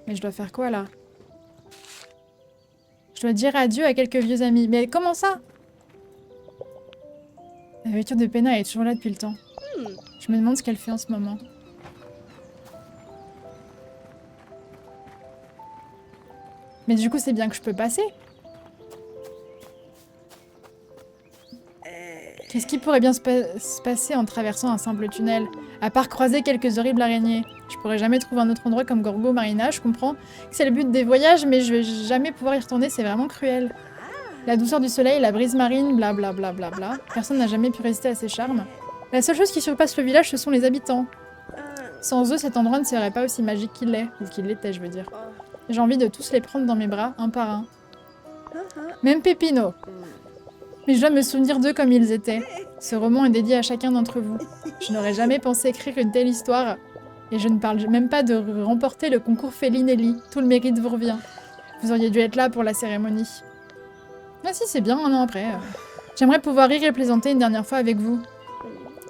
Mais je dois faire quoi, là? Je dois dire adieu à quelques vieux amis. Mais comment ça? La voiture de Pena est toujours là depuis le temps. Je me demande ce qu'elle fait en ce moment. Mais du coup, c'est bien que je peux passer. Qu'est-ce qui pourrait bien se passer en traversant un simple tunnel? À part croiser quelques horribles araignées. Je pourrais jamais trouver un autre endroit comme Borgo Marina, je comprends que c'est le but des voyages, mais je vais jamais pouvoir y retourner, c'est vraiment cruel. La douceur du soleil, la brise marine, blablabla. Bla bla bla. Personne n'a jamais pu résister à ses charmes. La seule chose qui surpasse le village, ce sont les habitants. Sans eux, cet endroit ne serait pas aussi magique qu'il l'est. Ou qu'il l'était, je veux dire. J'ai envie de tous les prendre dans mes bras, un par un. Même Pepino. Mais je dois me souvenir d'eux comme ils étaient. Ce roman est dédié à chacun d'entre vous. Je n'aurais jamais pensé écrire une telle histoire. Et je ne parle même pas de remporter le concours Félinelli. Tout le mérite vous revient. Vous auriez dû être là pour la cérémonie. Ah si, c'est bien, un an après. J'aimerais pouvoir rire et plaisanter une dernière fois avec vous.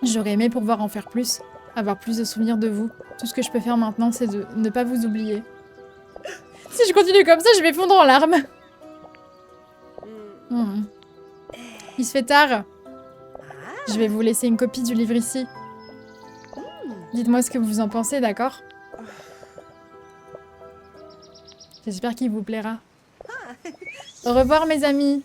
J'aurais aimé pouvoir en faire plus. Avoir plus de souvenirs de vous. Tout ce que je peux faire maintenant, c'est de ne pas vous oublier. Si je continue comme ça, je vais fondre en larmes. Il se fait tard. Je vais vous laisser une copie du livre ici. Dites-moi ce que vous en pensez, d'accord? J'espère qu'il vous plaira. Au revoir, mes amis.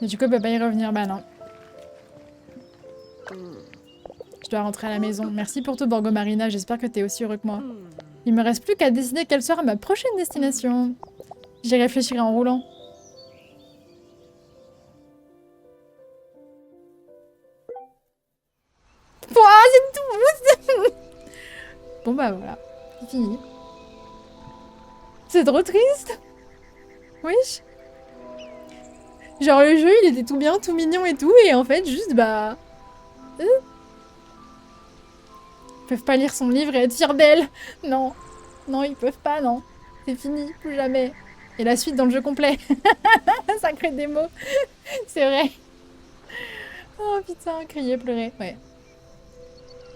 Et du coup, elle peut pas y revenir. Bah non. Je dois rentrer à la maison. Merci pour tout, Borgo Marina. J'espère que t'es aussi heureux que moi. Il me reste plus qu'à décider quelle sera ma prochaine destination. J'y réfléchirai en roulant. Pouah, c'est tout. Bon bah voilà, c'est fini. C'est trop triste. Wesh. Genre le jeu il était tout bien, tout mignon et tout, et en fait juste bah... Ils peuvent pas lire son livre et être fiers d'elle. Non. Non, ils peuvent pas, non. C'est fini, plus jamais. Et la suite dans le jeu complet. Sacré démo. C'est vrai. Oh putain, crier, pleurer. Ouais.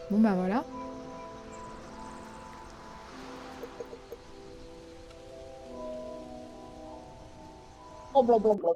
Bon bah voilà. Oh, blablabla.